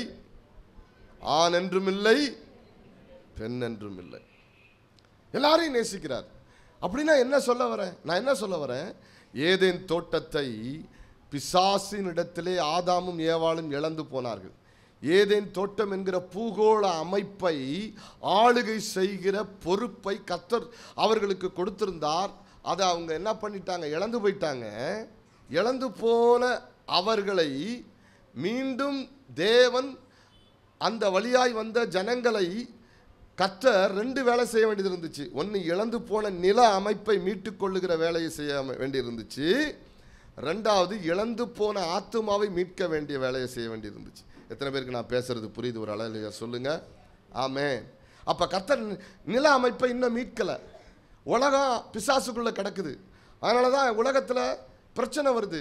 ஆண் என்றும் இல்லை, பெண் என்றும் இல்லை, எல்லாரையும் நேசிக்கிறார். அப்படின்னா என்ன சொல்ல வரேன்? நான் என்ன சொல்ல வரேன்? ஏதேன் தோட்டத்தை பிசாசின் இடத்திலே ஆதாமும் ஏவாளும் இழந்து போனார்கள். ஏதேன் தோட்டம் என்கிற பூகோள அமைப்பை ஆளுகை செய்கிற பொறுப்பை கர்த்தர் அவர்களுக்கு கொடுத்திருந்தார். அதை அவங்க என்ன பண்ணிட்டாங்க? இழந்து போயிட்டாங்க. இழந்து போன அவர்களை மீண்டும் தேவன் அந்த வழியாய் வந்த ஜனங்களை கர்த்தர் 2 வேலை செய்ய வேண்டியது இருந்துச்சு. ஒன்று, இழந்து போன நில அமைப்பை மீட்டு கொள்ளுகிற வேலையை செய்ய வேண்டியிருந்துச்சு. 2வது, இழந்து போன ஆத்துமாவை மீட்க வேண்டிய வேலையை செய்ய வேண்டியிருந்துச்சு. எத்தனை பேருக்கு நான் பேசுறது புரியுது? ஒரு அளவு சொல்லுங்க. ஆமென். அப்போ கர்த்தர் நில அமைப்பை இன்னும் மீட்கலை. உலகம் பிசாசுக்குள்ளே கிடக்குது. அதனால தான் உலகத்தில் பிரச்சனை வருது.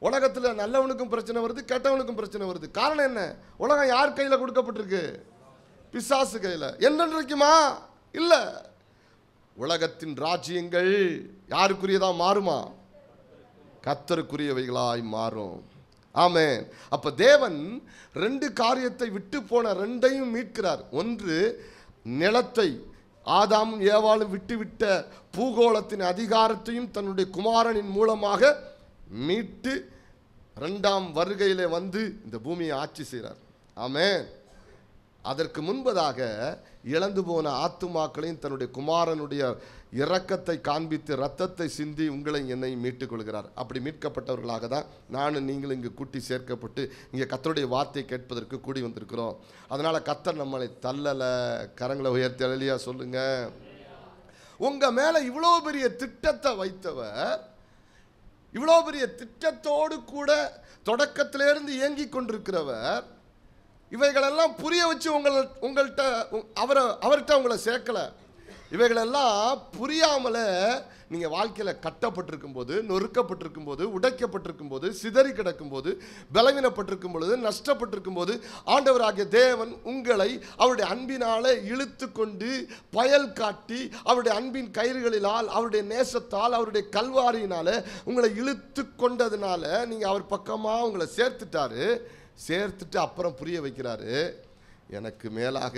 உலகத்தில் நல்லவனுக்கும் பிரச்சனை வருது, கெட்டவனுக்கும் பிரச்சனை வருது. காரணம் என்ன? உலகம் யார் கையில் கொடுக்கப்பட்டிருக்கு? பிசாசு கையில். என்னன்றைக்குமா? இல்லை. உலகத்தின் ராஜ்யங்கள் யாருக்குரியதாக மாறுமா? கர்த்தருக்குரியவைகளாய் மாறும். ஆமென். அப்போ தேவன் 2 காரியத்தை விட்டு போன 2ஐயும் மீட்கிறார். ஒன்று, நிலத்தை ஆதாமும் ஏவாளும் விட்டுவிட்ட பூகோளத்தின் அதிகாரத்தையும் தன்னுடைய குமாரனின் மூலமாக மீட்டு 2ஆம் வருகையிலே வந்து இந்த பூமியை ஆட்சி செய்கிறார். ஆமென். அதற்கு முன்பதாக இழந்து போன ஆத்துமாக்களையும் தன்னுடைய குமாரனுடைய இரக்கத்தை காண்பித்து இரத்தத்தை சிந்தி உங்களை என்னை மீட்டுக் கொள்கிறார். அப்படி மீட்கப்பட்டவர்களாக தான் நானும் நீங்களும் இங்கு கூட்டி சேர்க்கப்பட்டு இங்கே கர்த்தருடைய வார்த்தையை கேட்பதற்கு கூடி வந்திருக்கிறோம். அதனால் கர்த்தர் நம்மளை தள்ளலை. கரங்களை உயர்த்தி அல்லேலூயா சொல்லுங்க. உங்கள் மேலே இவ்வளோ பெரிய திட்டத்தை வைத்தவர், இவ்வளோ பெரிய திட்டத்தோடு கூட தொடக்கத்திலேருந்து இயங்கி கொண்டிருக்கிறவர், இவைகளெல்லாம் புரிய வச்சு உங்கள்கிட்ட அவர்கிட்ட உங்களை சேர்க்கலை. இவைகளெல்லாம் புரியாமலே நீங்கள் வாழ்க்கையில் கட்டப்பட்டிருக்கும் போது, நொறுக்கப்பட்டிருக்கும் போது, உடைக்கப்பட்டிருக்கும் போது, சிதறி கிடக்கும் போது, பலவீனப்பட்டிருக்கும் பொழுது, நஷ்டப்பட்டிருக்கும் போது ஆண்டவராகிய தேவன் உங்களை அவருடைய அன்பினாலே இழுத்து கொண்டு பயல் காட்டி அவருடைய அன்பின் கயிறுகளினால், அவருடைய நேசத்தால், அவருடைய கல்வாரியினால உங்களை இழுத்து கொண்டதுனால நீங்கள் அவர் பக்கமாக உங்களை சேர்த்துட்டு அப்புறம் புரிய வைக்கிறாரு. எனக்கு மேலாக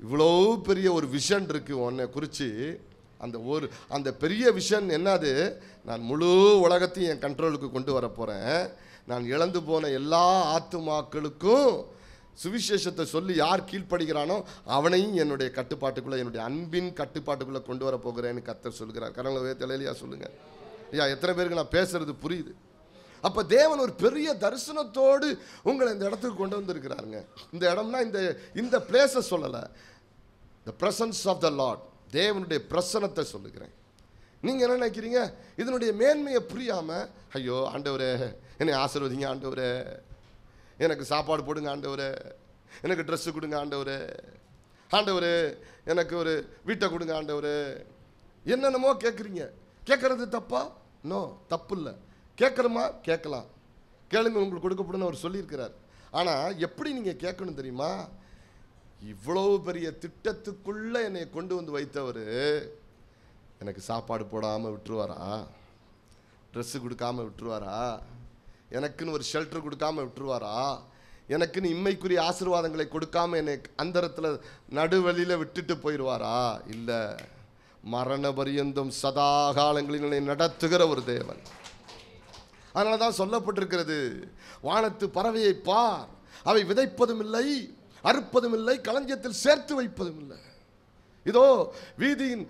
இவ்வளோ பெரிய ஒரு விஷன் இருக்குது உன்னை குறித்து. அந்த பெரிய விஷன் என்னது? நான் முழு உலகத்தையும் என் கண்ட்ரோலுக்கு கொண்டு வர போகிறேன். நான் இழந்து போன எல்லா ஆத்துமாக்களுக்கும் சுவிசேஷத்தை சொல்லி யார் கீழ்ப்படுகிறானோ அவனையும் என்னுடைய கட்டுப்பாட்டுக்குள்ளே, என்னுடைய அன்பின் கட்டுப்பாட்டுக்குள்ளே கொண்டு வர போகிறேன்னு கர்த்தர் சொல்கிறார். கரங்களை தலையிலையா சொல்லுங்கள். ஐயா, எத்தனை பேருக்கு நான் பேசுறது புரியுது? அப்போ தேவன் ஒரு பெரிய தரிசனத்தோடு உங்களை இந்த இடத்துக்கு கொண்டு வந்திருக்கிறாருங்க. இந்த இடம்னா இந்த பிளேஸை சொல்லலை, the presence of the lord, தேவனுடைய பிரசனத்தை சொல்லுகிறேன். நீங்கள் என்ன நினைக்கிறீங்க? இதனுடைய மேன்மையை புரியாமல், ஐயோ ஆண்டவரே என்னை ஆசீர்வதிங்க ஆண்டவரே, எனக்கு சாப்பாடு போடுங்க ஆண்டவரே, எனக்கு ட்ரெஸ்ஸு கொடுங்க ஆண்டவரே, ஆண்டவரே எனக்கு ஒரு வீட்டை கொடுங்க ஆண்டவரே, என்னென்னமோ கேட்குறீங்க. கேட்குறது தப்பா? நோ, தப்பு இல்லை. கேட்குறமா? கேட்கலாம். கேளுங்க, உங்களுக்கு கொடுக்கப்படுன்னு அவர் சொல்லியிருக்கிறார். ஆனால் எப்படி நீங்கள் கேட்கணும் தெரியுமா? இவ்வளோ பெரிய திட்டத்துக்குள்ளே என்னை கொண்டு வந்து வைத்தவர் எனக்கு சாப்பாடு போடாமல் விட்டுருவாரா? ட்ரெஸ்ஸு கொடுக்காமல் விட்டுருவாரா? எனக்குன்னு ஒரு ஷெல்டர் கொடுக்காமல் விட்டுருவாரா? எனக்குன்னு இம்மைக்குரிய ஆசீர்வாதங்களை கொடுக்காமல் என்னை அந்தரத்தில் நடுவழியில் விட்டுட்டு போயிடுவாரா? இல்லை, மரண பரியந்தம் சதா காலங்களில் என்னை நடத்துகிற ஒரு தேவன். அதனால தான் சொல்லப்பட்டிருக்கிறது, வானத்து பறவையை பார், அவை விதைப்பதும் இல்லை, அறுப்பதும் இல்லை, களஞ்சியத்தில் சேர்த்து வைப்பதும் இல்லை. இதோ வீதியின்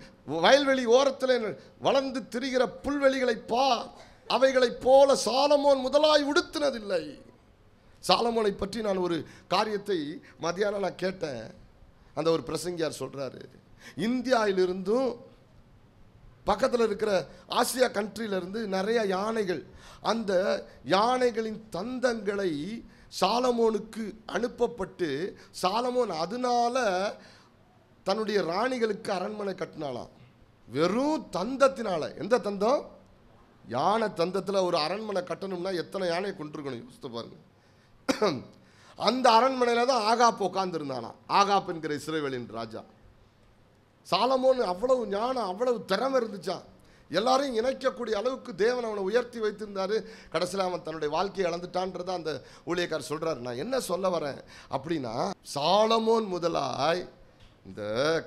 வயல்வெளி ஓரத்தில் வளர்ந்து திரிகிற புல்வெளிகளை பார், அவைகளைப் போல சாலமோன் முதலாய் உடுத்தினதில்லை. சாலமோனை பற்றி நான் ஒரு காரியத்தை மதியானம் நான் கேட்டேன். அந்த ஒரு பிரசங்கியார் சொல்கிறாரு, இந்தியாவிலிருந்தும் பக்கத்தில் இருக்கிற ஆசியா கண்ட்ரியிலிருந்து நிறைய யானைகள், அந்த யானைகளின் தந்தங்களை சாலமோனுக்கு அனுப்பப்பட்டு சாலமோன் அதனால தன்னுடைய ராணிகளுக்கு அரண்மனை கட்டினாலாம். வெறும் தந்தத்தினால. எந்த தந்தம்? யானை தந்தத்தில் ஒரு அரண்மனை கட்டணும்னா எத்தனை யானையை கொண்டிருக்கணும் யோசித்து பாருங்க. அந்த அரண்மனையில் தான் ஆகாப் உட்கார்ந்துருந்தானா. ஆகாப் என்கிற இஸ்ரவேலின் ராஜா. சாலமோன் அவ்வளவு ஞானம், அவ்வளவு திறமை இருந்துச்சான். எல்லாரையும் இணைக்கக்கூடிய அளவுக்கு தேவன் அவனை உயர்த்தி வைத்திருந்தாரு. கடைசியில் அவன் தன்னுடைய வாழ்க்கையை இழந்துட்டான்றத அந்த ஊழியக்காரர் சொல்றாரு. நான் என்ன சொல்ல வரேன் அப்படின்னா, சாலமோன் முதலாய் இந்த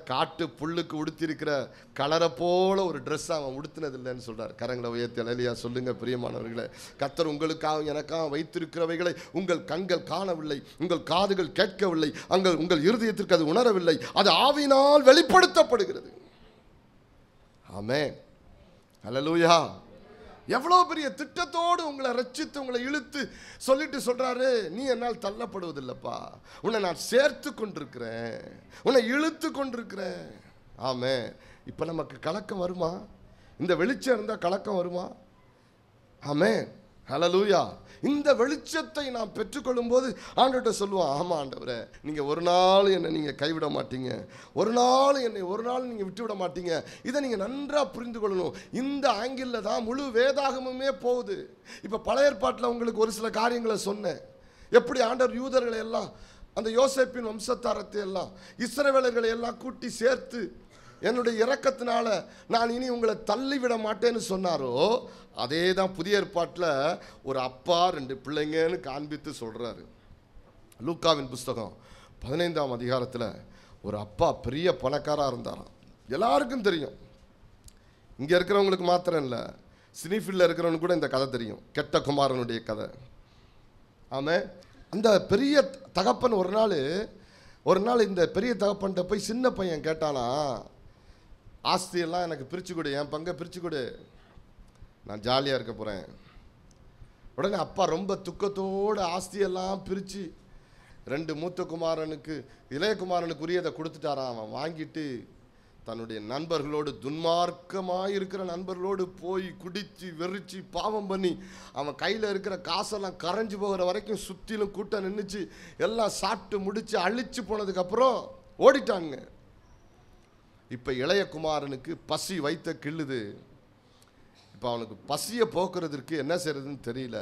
காட்டு புல்லுக்கு உடுத்திருக்கிற கலரை போல ஒரு ட்ரெஸ் அவன் உடுத்தினது இல்லைன்னு சொல்றாரு. கரங்களை உயர்த்தி அல்லேலூயா சொல்லுங்க பிரியமானவர்களே. கர்த்தர் உங்களுக்காக எனக்காக வைத்திருக்கிறவைகளை உங்கள் கண்கள் காணவில்லை, உங்கள் காதுகள் கேட்கவில்லை, உங்கள் இருதயத்திற்கு அது உணரவில்லை, அது ஆவியினால் வெளிப்படுத்தப்படுகிறது. ஆமென், அல்லேலூயா. எவ்வளோ பெரிய திட்டத்தோடு உங்களை ரட்சித்து உங்களை இழுத்து சொல்லிட்டு சொல்றாரு, நீ என்னால் தள்ளப்படுவதில்லைப்பா, உன்னை நான் சேர்த்து கொண்டிருக்கிறேன், உன்னை இழுத்து கொண்டிருக்கிறேன். ஆமென். இப்போ நமக்கு கலக்கம் வருமா? இந்த வெளிச்சம் இருந்தால் கலக்கம் வருமா? ஆமென், ஹல்லேலூயா. இந்த வெளிச்சத்தை நாம் பெற்றுக்கொள்ளும் போது ஆண்டவர்கிட்ட சொல்லுவோம், ஆமாம் ஆண்டவரே, நீங்கள் ஒரு நாள் என்னை நீங்கள் கைவிட மாட்டீங்க, ஒரு நாள் நீங்கள் விட்டுவிட மாட்டீங்க. இதை நீங்கள் நன்றாக புரிந்து கொள்ளணும். இந்த ஆங்கிளில் தான் முழு வேதாகமுமே போகுது. இப்போ பழைய ஏற்பாட்டில் உங்களுக்கு ஒரு சில காரியங்களை சொன்னேன். எப்படி ஆண்டவர் யூதர்களை எல்லாம், அந்த யோசேப்பின் வம்சத்தாரத்தை எல்லாம், இஸ்ரவேலர்களை எல்லாம் கூட்டி சேர்த்து என்னுடைய இரக்கத்தினால நான் இனி உங்களை தள்ளிவிட மாட்டேன்னு சொன்னாரோ, அதே தான் புதிய ஏற்பாட்டில் ஒரு அப்பா 2 பிள்ளைங்கன்னு காண்பித்து சொல்கிறாரு. லூக்காவின் புஸ்தகம் 15ஆம் அதிகாரத்தில் ஒரு அப்பா பெரிய பணக்காராக இருந்தாராம். எல்லாருக்கும் தெரியும். இங்கே இருக்கிறவங்களுக்கு மாத்திரம் இல்லை, சினிஃபீல்டில் இருக்கிறவனுக்கு கூட இந்த கதை தெரியும், கெட்ட குமாரனுடைய கதை. ஆமாம். அந்த பெரிய தகப்பன் ஒரு நாள் இந்த பெரிய தகப்பன்கிட்ட போய் சின்ன பையன் கேட்டானா, ஆஸ்தியெல்லாம் எனக்கு பிரித்து கொடு, என் பங்கை பிரித்து கொடு, நான் ஜாலியாக இருக்க போகிறேன். உடனே அப்பா ரொம்ப துக்கத்தோடு ஆஸ்தியெல்லாம் பிரித்து 2 மூத்த குமாரனுக்கு, இளைய குமாரனுக்கு உரியதை கொடுத்துட்டாரான். அவன் வாங்கிட்டு தன்னுடைய நண்பர்களோடு, துன்மார்க்கமாக இருக்கிற நண்பர்களோடு போய் குடித்து வெறிச்சு பாவம் பண்ணி அவன் கையில் இருக்கிற காசெல்லாம் கரைஞ்சி போகிற வரைக்கும் சுற்றிலும் கூட்டம் நின்றுச்சு. எல்லாம் சாப்பிட்டு முடித்து அழிச்சு போனதுக்கப்புறம் ஓடிட்டாங்க. இப்போ இளைய குமாரனுக்கு பசி வைத்த கிள்ளுது. இப்போ அவனுக்கு பசியை போக்குறதுக்கு என்ன செய்யறதுன்னு தெரியல.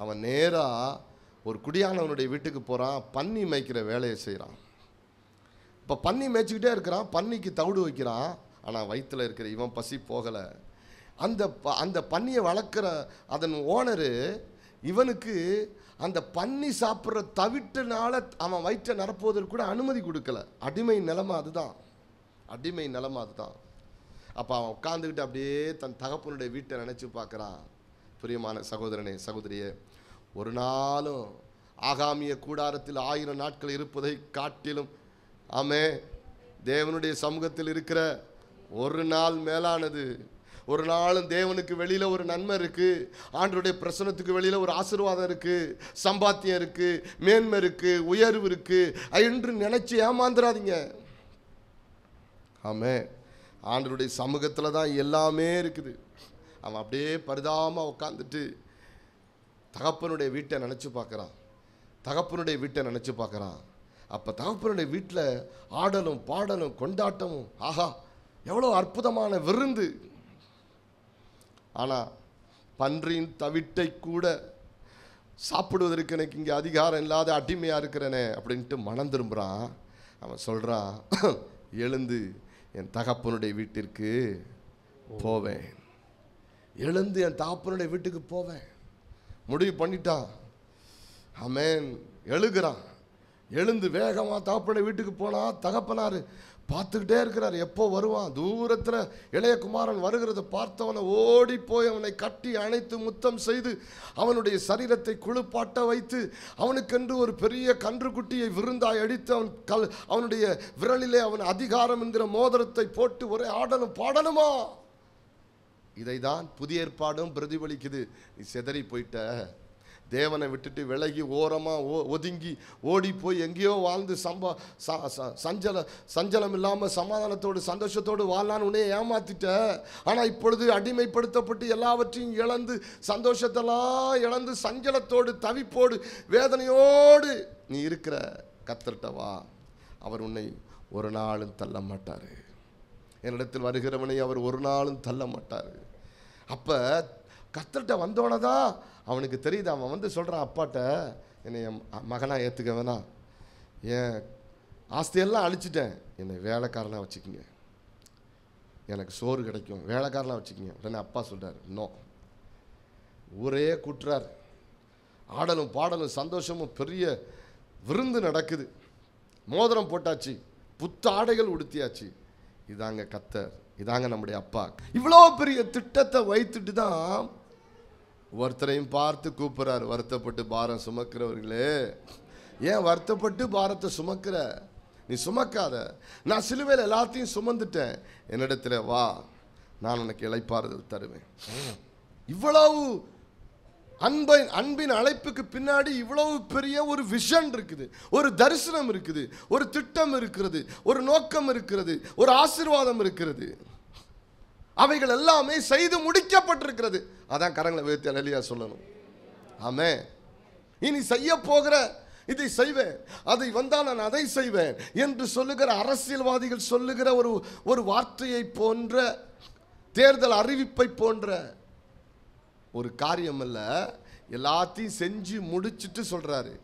அவன் நேராக ஒரு குடியானவனுடைய வீட்டுக்கு போகிறான், பன்னி மேய்க்கிற வேலையை செய்கிறான். இப்போ பன்னி மேய்ச்சிக்கிட்டே இருக்கிறான், பன்னிக்கு தவிடு வைக்கிறான். ஆனால் வயிற்றில் இருக்கிற இவன் பசி போகலை. அந்த பன்னியை வளர்க்குற அதன் ஓனரு இவனுக்கு அந்த பன்னி சாப்பிட்ற தவிட்டுனால அவன் வயிற்றை நிரப்புவதற்கு கூட அனுமதி கொடுக்கல. அடிமை நிலைமை அதுதான், அடிமை நிலைமை அதுதான். அப்போ அவன் உட்காந்துக்கிட்டு அப்படியே தன் தகப்பனுடைய வீட்டை நினச்சி பார்க்குறான். பிரியமான சகோதரனே சகோதரியே, ஒரு நாளும் ஆகாமிய கூடாரத்தில் 1000 நாட்கள் இருப்பதை காட்டிலும் தேவனுடைய சமூகத்தில் இருக்கிற ஒரு நாள் மேலானது. ஒரு நாளும் தேவனுக்கு வெளியில் ஒரு நன்மை இருக்குது, ஆண்டவருடைய பிரசன்னத்துக்கு வெளியில் ஒரு ஆசீர்வாதம் இருக்குது, சம்பாத்தியம் இருக்குது, மேன்மை இருக்குது, உயர்வு இருக்குது என்று நினச்சி ஏமாந்துடாதீங்க. ஆண்டவருடைய சமூகத்தில் தான் எல்லாமே இருக்குது. அவன் அப்படியே பரிதாபமாக உட்காந்துட்டு தகப்பனுடைய வீட்டை நினச்சி பார்க்குறான். அப்போ தகப்பனுடைய வீட்டில் ஆடலும் பாடலும் கொண்டாட்டமும், ஆஹா எவ்வளோ அற்புதமான விருந்து. ஆனால் பன்றியின் தவிட்டை கூட சாப்பிடுவதற்கு எனக்கு இங்கே அதிகாரம் இல்லாத அடிமையாக இருக்கிறேனே அப்படின்ட்டு மனம் திரும்புகிறான். அவன் சொல்கிறான், எழுந்து என் தகப்பனுடைய வீட்டிற்கு போவேன், எழுந்து என் தகப்பனுடைய வீட்டுக்கு போவேன் முடிவு பண்ணிட்டான். ஆமென். எழுகிறான். எழுந்து வேகமாக தகப்பனுடைய வீட்டுக்கு போனால் தகப்பனார் பார்த்துக்கிட்டே இருக்கிறார், எப்போ வருவான். தூரத்தில் இளைய குமாரன் வருகிறத பார்த்தவனை ஓடி போய் அவனை கட்டி அணைத்து முத்தம் செய்து அவனுடைய சரீரத்தை குளிப்பாட்ட வைத்து அவனுக்கென்று ஒரு பெரிய கன்றுக்குட்டியை விருந்தாய் அடித்து அவனுடைய விரலிலே அவன் அதிகாரம் என்கிற மோதிரத்தை போட்டு ஒரே ஆடலும் பாடலுமா. இதை தான் புதிய ஏற்பாடும் பிரதிபலிக்குது. நீ சிதறி போயிட்ட, தேவனை விட்டுட்டு விலகி ஓரமாக ஒதுங்கி ஓடி போய் எங்கேயோ வாழ்ந்து சஞ்சலம் இல்லாமல் சமாதானத்தோடு சந்தோஷத்தோடு வாழலான்னு உன்னையே ஏமாத்திட்ட. ஆனால் இப்பொழுது அடிமைப்படுத்தப்பட்டு எல்லாவற்றையும் இழந்து சந்தோஷத்தெல்லாம் இழந்து சஞ்சலத்தோடு தவிப்போடு வேதனையோடு நீ இருக்கிற. கர்த்தர்ட்ட வா, அவர் உன்னை ஒரு நாளும் தள்ள மாட்டார். என்னிடத்தில் வருகிறவனை அவர் ஒரு நாளும் தள்ள மாட்டார். அப்போ கர்த்தர்கிட்ட வந்தோடனே தான் அவனுக்கு தெரியுது. அவன் வந்து சொல்கிறான் அப்பாட்ட, என்னை என் மகனாக ஏற்றுக்க வேணாம், என் ஆஸ்தியெல்லாம் அழிச்சிட்டேன், என்னை வேலைக்காரனாக வச்சுக்கிங்க, எனக்கு சோறு கிடைக்கும், வேலைக்காரனாக வச்சுக்கிங்க. உடனே அப்பா சொல்கிறார் நோ. ஊரே கூட்டுறார், ஆடலும் பாடலும் சந்தோஷமும் பெரிய விருந்து நடக்குது, மோதிரம் போட்டாச்சு, புத்த ஆடைகள் உடுத்தியாச்சு. இதாங்க கர்த்தர், இதாங்க நம்முடைய அப்பா. இவ்வளோ பெரிய திட்டத்தை வைத்துட்டு தான் ஒருத்தரையும் பார்த்து கூப்பிட்றாரு, வருத்தப்பட்டு பாரம் சுமக்கிறவர்களே, ஏன் வருத்தப்பட்டு பாரத்தை சுமக்கிற? நீ சுமக்காத, நான் சிலுவையில் எல்லாத்தையும் சுமந்துட்டேன், என்னிடத்துல வா, நான் உனக்கு இளைப்பாறுதல் தருவேன். இவ்வளவு அன்பின் அழைப்புக்கு பின்னாடி இவ்வளவு பெரிய ஒரு விஷன் இருக்குது, ஒரு தரிசனம் இருக்குது, ஒரு திட்டம் இருக்கிறது, ஒரு நோக்கம் இருக்கிறது, ஒரு ஆசீர்வாதம் இருக்கிறது. அவைகள் எல்லாமே செய்து முடிக்கப்பட்டிருக்கிறது. அதான் கரங்களை உயர்த்தி அல்லேலூயா சொல்லணும். ஆமென். இனி செய்ய போகிற இதை செய்வேன், அதை வந்தால் நான் அதை செய்வேன் என்று சொல்லுகிற அரசியல்வாதிகள் சொல்லுகிற ஒரு வார்த்தையை போன்ற, தேர்தல் அறிவிப்பை போன்ற ஒரு காரியம் அல்ல. எல்லாத்தையும் செஞ்சு முடிச்சுட்டு சொல்றாரு,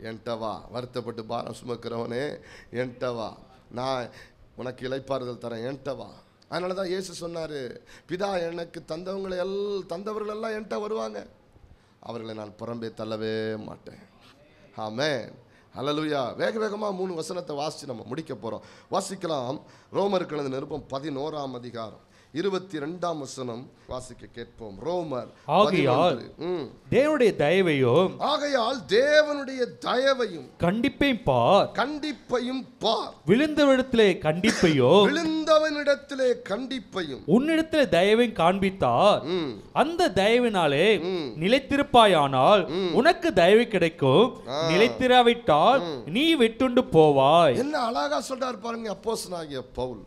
என்கிட்ட வா, வருத்தப்பட்டு பாரம் சுமக்கிறவனே என்கிட்ட வா, நான் உனக்கு இளைப்பாறுதல் தரேன், என்கிட்ட வா. அதனால தான் இயேசு சொன்னார், பிதா எனக்கு தந்தவர்கள் எல்லாம் என்கிட்ட வருவாங்க, அவர்களை நான் புறம்பே தள்ளவே மாட்டேன். ஆமென். ஹல்லேலூயா. வேக வேகமாக 3 வசனத்தை வாசித்து நம்ம முடிக்க போகிறோம். வாசிக்கலாம். ரோமருக்கு எழுதின நிருபம் 11ஆம் அதிகாரம் 22ஆம் வசனம் வாசிக்க கேட்போம். ரோமர். ஆகையால் தேவனுடைய தயவையும் கண்டிப்பையும் பார், விழுந்தவனிடத்திலே கண்டிப்பையும் உன்னிடத்திலே தயவையும் காண்பித்தார், அந்த தயவினாலே நிலைத்திருப்பாயானால் உனக்கு தயவு கிடைக்கும், நிலைத்திராவிட்டால் நீ வெட்டுண்டு போவாய். என்ன அழகா சொல்றாரு பாருங்க அப்போஸ்தலனாகிய பவுல்.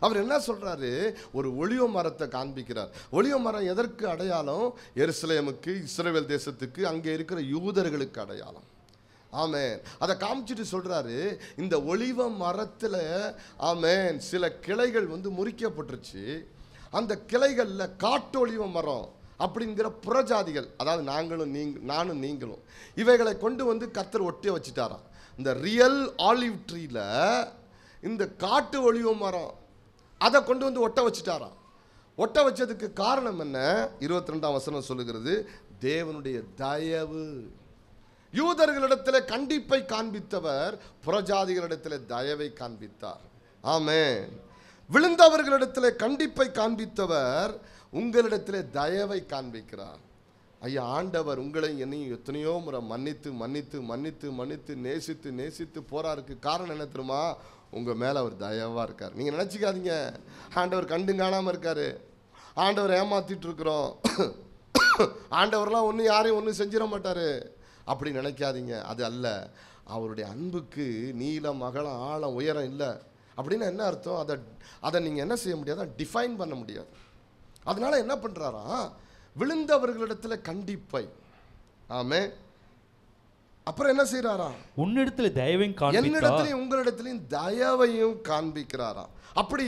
அவர் என்ன சொல்றாரு? ஒரு ஒலிவ மரத்தை காண்பிக்கிறார். ஒலிவ மரம் எதற்கு அடையாளம்? எருசலேமுக்கு, இஸ்ரவேல் தேசத்துக்கு, அங்கே இருக்கிற யூதர்களுக்கு அடையாளம். ஆமென். அதை காமிச்சிட்டு சொல்றாரு, இந்த ஒலிவ மரத்தில் ஆமென் சில கிளைகள் வந்து முறிக்கப்பட்டுருச்சு. அந்த கிளைகளில் காட்டு ஒலிவ மரம் அப்படிங்கிற புறஜாதிகள், அதாவது நானும் நீங்களும், இவைகளை கொண்டு வந்து கர்த்தர் ஒட்டி வச்சுட்டாராம். இந்த ரியல் ஆலிவ் ட்ரீல இந்த காட்டு ஒலிவ மரம் அதை கொண்டு வந்து ஒட்ட வச்சுட்டாராம். ஒட்ட வச்சதுக்கு காரணம் என்ன? 22ஆம் வசனம் சொல்லுகிறது, தேவனுடைய தயவு. யூதர்களிடத்தில் கண்டிப்பை காண்பித்தவர் புறஜாதிகளிடத்தில் தயவை காண்பித்தார். ஆமென். விழுந்தவர்களிடத்தில் கண்டிப்பை காண்பித்தவர் உங்களிடத்தில் தயவை காண்பிக்கிறார். ஐயா, ஆண்டவர் உங்களை என்னையும் எத்தனையோ முறை மன்னித்து மன்னித்து மன்னித்து மன்னித்து நேசித்து நேசித்து போறாருக்கு. காரணம் என்ன தெரியுமா? உங்கள் மேலே அவர் தயவாக இருக்கார். நீங்கள் நினச்சிக்காதீங்க ஆண்டவர் கண்டு காணாமல் இருக்கார், ஆண்டவர் ஏமாற்றிட்டு இருக்கிறோம், ஆண்டவர்லாம் யாரையும் ஒன்றும் செஞ்சிட மாட்டார், அப்படி நினைக்காதீங்க. அது அல்ல. அவருடைய அன்புக்கு நீளம் அகலம் ஆழம் உயரம் இல்லை. அப்படின்னு என்ன அர்த்தம்? அதை நீங்கள் என்ன செய்ய முடியாது, டிஃபைன் பண்ண முடியாது. அதனால என்ன பண்ணுறாராம்? விழுந்தவர்களிடத்தில் கண்டிப்பை. ஆமென். அப்புறம் என்ன செய்யறாராம்? உன்னிடத்தில் தயவையும் என்னிடத்திலையும் உங்களிடத்திலையும் தயவையும் காண்பிக்கிறாராம். அப்படி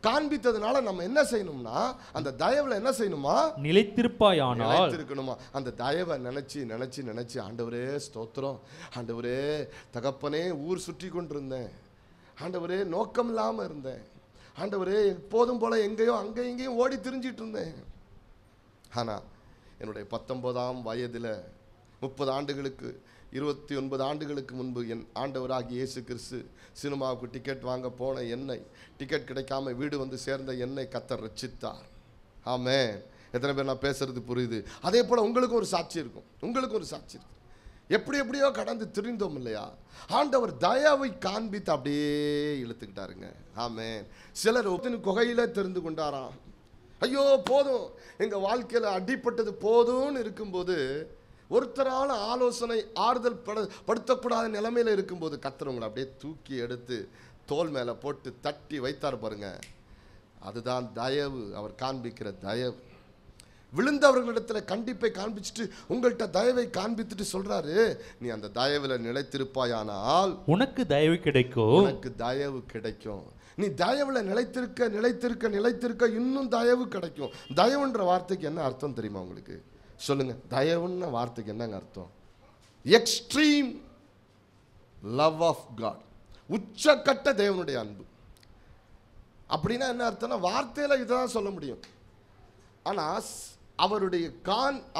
காண்பித்ததுனால நம்ம என்ன செய்யணும்னா, அந்த தயவுல என்ன செய்யணுமா? நிலைத்திருக்கணுமா. அந்த தயவை நினைச்சு நினைச்சு நினைச்சு, ஆண்டவரே ஸ்தோத்திரம், ஆண்டவரே தகப்பனே, ஊர் சுற்றி கொண்டிருந்தேன், ஆண்டவரே நோக்கம் இல்லாமல் இருந்தேன், ஆண்டவரே எப்போதும் போல எங்கேயோ அங்கே இங்கேயும் ஓடி திரிஞ்சிட்டு இருந்தேன். ஆனால் என்னுடைய 19ஆம் வயதில் 30 ஆண்டுகளுக்கு 29 ஆண்டுகளுக்கு முன்பு என் ஆண்டவராகிய இயேசு கிறிஸ்து சினிமாவுக்கு டிக்கெட் வாங்க போன என்னை, டிக்கெட் கிடைக்காம வீடு வந்து சேர்ந்த என்னை கர்த்தர் ரட்சித்தார். ஆமென். எத்தனை பேர் நான் பேசுறது புரியுது? அதே போல் உங்களுக்கும் ஒரு சாட்சி இருக்கும், உங்களுக்கும் ஒரு சாட்சி இருக்கும். எப்படியோ கடந்து திரிந்தோம் இல்லையா? ஆண்டவர் தயவை காண்பித்து அப்படியே இழுத்துக்கிட்டாருங்க. ஆமென். சிலர் குகையில தெரிந்து கொண்டாராம். ஐயோ போதும், எங்கள் வாழ்க்கையில் அடிப்பட்டது போதும்னு இருக்கும்போது, ஒருத்தரால் ஆலோசனை ஆறுதல் படுத்தக்கூடாத நிலைமையில் இருக்கும்போது கர்த்தர் உங்களை அப்படியே தூக்கி எடுத்து தோல் மேலே போட்டு தட்டி வைத்தார் பாருங்க. அதுதான் தயவு, அவர் காண்பிக்கிற தயவு. விழுந்தவர்களிடத்தில் கண்டிப்பை காண்பிச்சுட்டு உங்கள்கிட்ட தயவை காண்பித்துட்டு சொல்றாரு, நீ அந்த தயவில் நிலைத்திருப்பாயானால் உனக்கு தயவு கிடைக்கும், உனக்கு தயவு கிடைக்கும். நீ தயவுல நிலைத்திருக்க நிலைத்திருக்க நிலைத்திருக்க இன்னும் தயவு கிடைக்கும். தயவுன்ற வார்த்தைக்கு என்ன அர்த்தம் தெரியுமா உங்களுக்கு? சொல்லுங்க, தயவுன்ற வார்த்தைக்கு என்னங்க அர்த்தம்? எக்ஸ்ட்ரீம் லவ் ஆஃப் காட், உச்சக்கட்ட தேவனுடைய அன்பு. அப்படின்னா என்ன அர்த்தம்னா, வார்த்தையில இதுதான் சொல்ல முடியும். ஆனா அவருடைய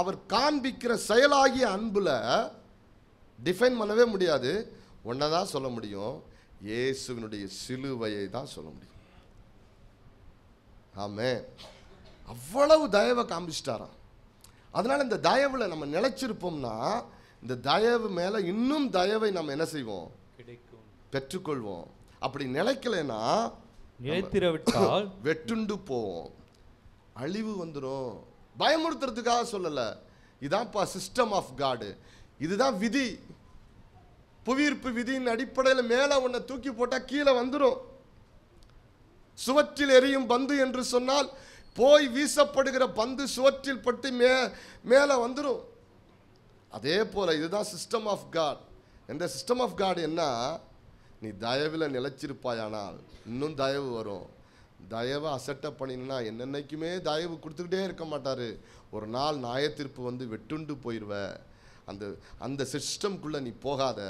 அவர் காண்பிக்கிற செயலாகிய அன்புல டிஃபைன் பண்ணவே முடியாது. ஒன்னதான் சொல்ல முடியும், இயேசுவினுடைய சிலுவையை தான் சொல்ல முடியும். ஆமென். அவ்வளவு தயவை காண்பிச்சிட்டாராம். அதனால இந்த தயவுல நம்ம நிலைச்சிருப்போம்னா, இந்த தயவு மேல இன்னும் தயவை நம்ம என்ன செய்வோம்? பெற்றுக்கொள்வோம். அப்படி நிலைக்கலைன்னா நிலைத்திரவிட்டால் வெட்டுண்டு போவோம், அழிவு வந்துடும். பயமுறுத்துறதுக்காக சொல்லல, இதான்ப்பா சிஸ்டம் ஆஃப் காடு, இதுதான் விதி. புவியீர்ப்பு விதியின் அடிப்படையில் மேலே உன்னை தூக்கி போட்டால் கீழே வந்துடும். சுவற்றில் எரியும் பந்து என்று சொன்னால் போய் வீசப்படுகிற பந்து சுவற்றில் பட்டு மேலே வந்துடும். அதே போல் இதுதான் சிஸ்டம் ஆஃப் காட். இந்த சிஸ்டம் ஆஃப் காட் என்ன? நீ தயவில் நிலைச்சிருப்பாயானால் இன்னும் தயவு வரும். தயவை அசட்டை பண்ணினா என்னென்னைக்குமே தயவு கொடுத்துக்கிட்டே இருக்க மாட்டார். ஒரு நாள் நியாயத்தீர்ப்பு வந்து வெட்டுண்டு போயிடுவ. அந்த சிஸ்டம்குள்ளே நீ போகாத.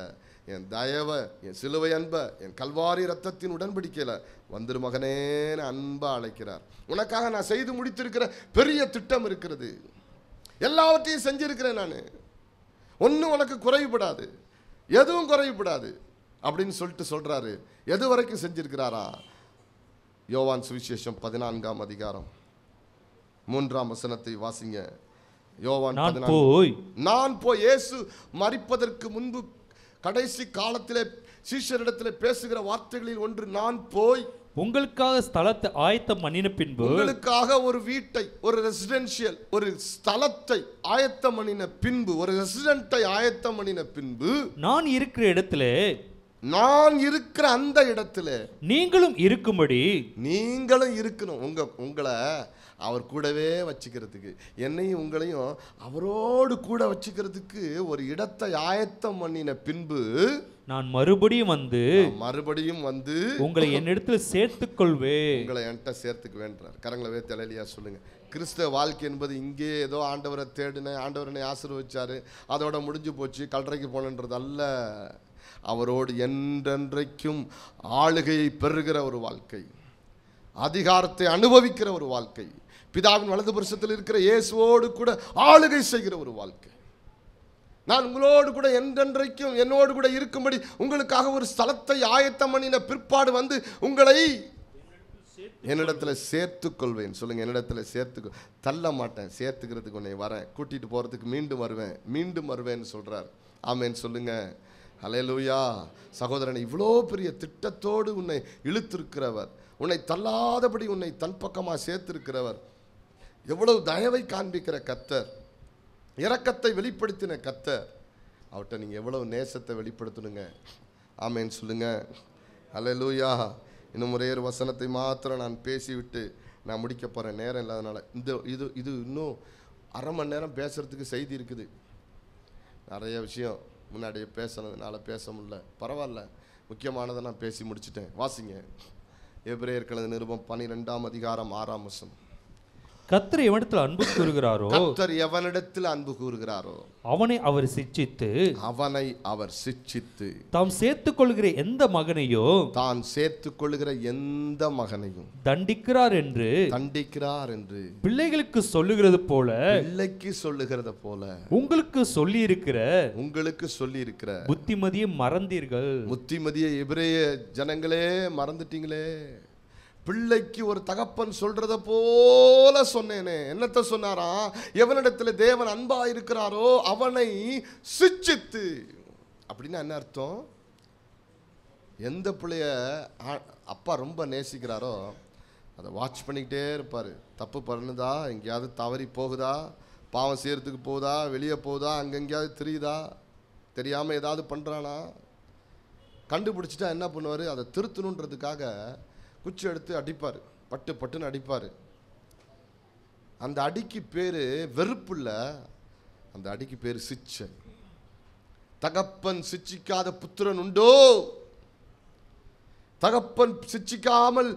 என் தயவை, என் சிலுவை அன்பை, என் கல்வாரி ரத்தத்தின் உடன்படிக்கையில் வந்துரு மகனேன்னு அன்பாக அழைக்கிறார். உனக்காக நான் செய்து முடித்திருக்கிற பெரிய திட்டம் இருக்கிறது, எல்லாவற்றையும் செஞ்சிருக்கிறேன் நான், ஒன்றும் உனக்கு குறைவுபடாது, எதுவும் குறைவுபடாது அப்படின்னு சொல்லிட்டு சொல்றாரு. எது வரைக்கும் செஞ்சிருக்கிறாரா? யோவான் சுவிசேஷம் 14ஆம் அதிகாரம் 3ஆம் வசனத்தை வாசிங்க. யோவான் 14. நான் போய், இயேசு மரிப்பதற்கு முன்பு கடைசி காலத்திலே சீஷரிடத்தில் பேசுகிற வார்த்தைகளில் ஒன்று, நான் போய் உங்களுக்காக ஸ்தலத்தை ஆயத்தம் பண்ணின பின்பு, உங்களுக்காக ஒரு வீட்டை, ஒரு ரெசிடென்ஷியல், ஒரு ஸ்தலத்தை ஆயத்தம் பண்ணின பின்பு, ஒரு ரெசிடென்ட்டை ஆயத்தம் பண்ணின பின்பு, நான் இருக்கிற இடத்துல, நான் இருக்கிற அந்த இடத்துல நீங்களும் இருக்கும்படி, நீங்களும் இருக்கணும். உங்களை அவர் கூடவே வச்சுக்கிறதுக்கு, என்னையும் உங்களையும் அவரோடு கூட வச்சுக்கிறதுக்கு ஒரு இடத்தை ஆயத்தம் பண்ணின பின்பு, நான் மறுபடியும் வந்து உங்களை என்னிடத்துல சேர்த்துக் கொள்வேன். உங்களை என்கிட்ட சேர்த்துக்குவேன்றார். கரங்களவே தலையிலியா சொல்லுங்க. கிறிஸ்தவ வாழ்க்கை என்பது இங்கே ஏதோ ஆண்டவரை தேடின, ஆண்டவரனை ஆசீர்வதிச்சாரு, அதோட முடிஞ்சு போச்சு, கல்லறைக்கு போனன்றது அல்ல. அவரோடு என்றென்றைக்கும் ஆளுகையை பெறுகிற ஒரு வாழ்க்கை, அதிகாரத்தை அனுபவிக்கிற ஒரு வாழ்க்கை, பிதாவின் வலது புருஷத்தில் இருக்கிற இயேசுவோடு கூட ஆளுகை செய்கிற ஒரு வாழ்க்கை. நான் உங்களோடு கூட என்றென்றைக்கும் என்னோடு கூட இருக்கும்படி உங்களுக்காக ஒரு ஸ்தலத்தை ஆயத்தம் பண்ணின பிற்பாடு வந்து உங்களை என்னிடத்துல சேர்த்துக் கொள்வேன். சொல்லுங்க, என்னிடத்துல சேர்த்துக்கொள். தள்ள மாட்டேன், சேர்த்துக்கிறதுக்கு உன்னை வரேன், கூட்டிட்டு போறதுக்கு மீண்டும் வருவேன்னு சொல்றார். ஆமேன் சொல்லுங்க. ஹல்லேலூயா. சகோதரனை, இவ்வளோ பெரிய திட்டத்தோடு உன்னை இழுத்திருக்கிறவர், உன்னை தள்ளாதபடி உன்னை தன் பக்கமாக சேர்த்திருக்கிறவர், எவ்வளவு தயவை காண்பிக்கிற கர்த்தர், இரக்கத்தை வெளிப்படுத்தின கர்த்தர், அவர்கிட்ட நீங்கள் எவ்வளவு நேசத்தை வெளிப்படுத்தணுங்க. ஆமேன் சொல்லுங்க. ஹல்லேலூயா. இன்னும் ஒரே ஒரு வசனத்தை மாத்திரம் நான் பேசிவிட்டு நான் முடிக்க போகிறேன், நேரம் இல்லாதனால. இது இன்னும் அரை மணி நேரம் பேசுகிறதுக்கு செய்தி இருக்குது. நிறைய விஷயம் முன்னாடியே பேசினதுனால பேச முடியல, பரவாயில்ல, முக்கியமானதை நான் பேசி முடிச்சிட்டேன். வாசிங்க, எபிரேயர் நிருபம் 12ஆம் அதிகாரம் 6ஆம் வசனம். கர்த்தர் எவனிடத்தில் அன்பு கூறுகிறாரோ, கர்த்தர் எவனிடத்தில் அன்பு கூறுகிறாரோ அவனை அவர் சிட்சித்து தாம் சேர்த்துக் கொள்கிற எந்த மகனையும் தண்டிக்கிறார் என்று பிள்ளைகளுக்கு சொல்லுகிறது போல உங்களுக்கு சொல்லி இருக்கிற புத்திமதியை மறந்தீர்கள். புத்திமதியை எபிரேய ஜனங்களே மறந்துட்டீங்களே. பிள்ளைக்கு ஒரு தகப்பன் சொல்றத போல சொன்னேனே. என்னத்தை சொன்னாரா? எவனிடத்துல தேவன் அன்பா இருக்கிறாரோ அவனை சிட்சித்து. அப்படின்னா என்ன அர்த்தம்? எந்த பிள்ளைய அப்பா ரொம்ப நேசிக்கிறாரோ அதை வாட்ச் பண்ணிக்கிட்டே இருப்பார். தப்பு பண்ணுதா, எங்கேயாவது தவறி போகுதா, பாவம் செய்யறதுக்கு போகுதா, வெளியே போகுதா, அங்கெங்கேயாவது தெரியுதா, தெரியாமல் ஏதாவது பண்ணுறானா, கண்டுபிடிச்சிட்டா என்ன பண்ணுவார்? அதை திருத்தணுன்றதுக்காக குச்சி எடுத்து அடிப்பார், பட்டுன்னு அடிப்பார். அந்த அடிக்கு பேர் வெறுப்பு இல்லை, அந்த அடிக்கு பேர் சிச்சை. தகப்பன் சிச்சிக்காத புத்திரன் உண்டோ? தகப்பன் சிட்சிக்காமல்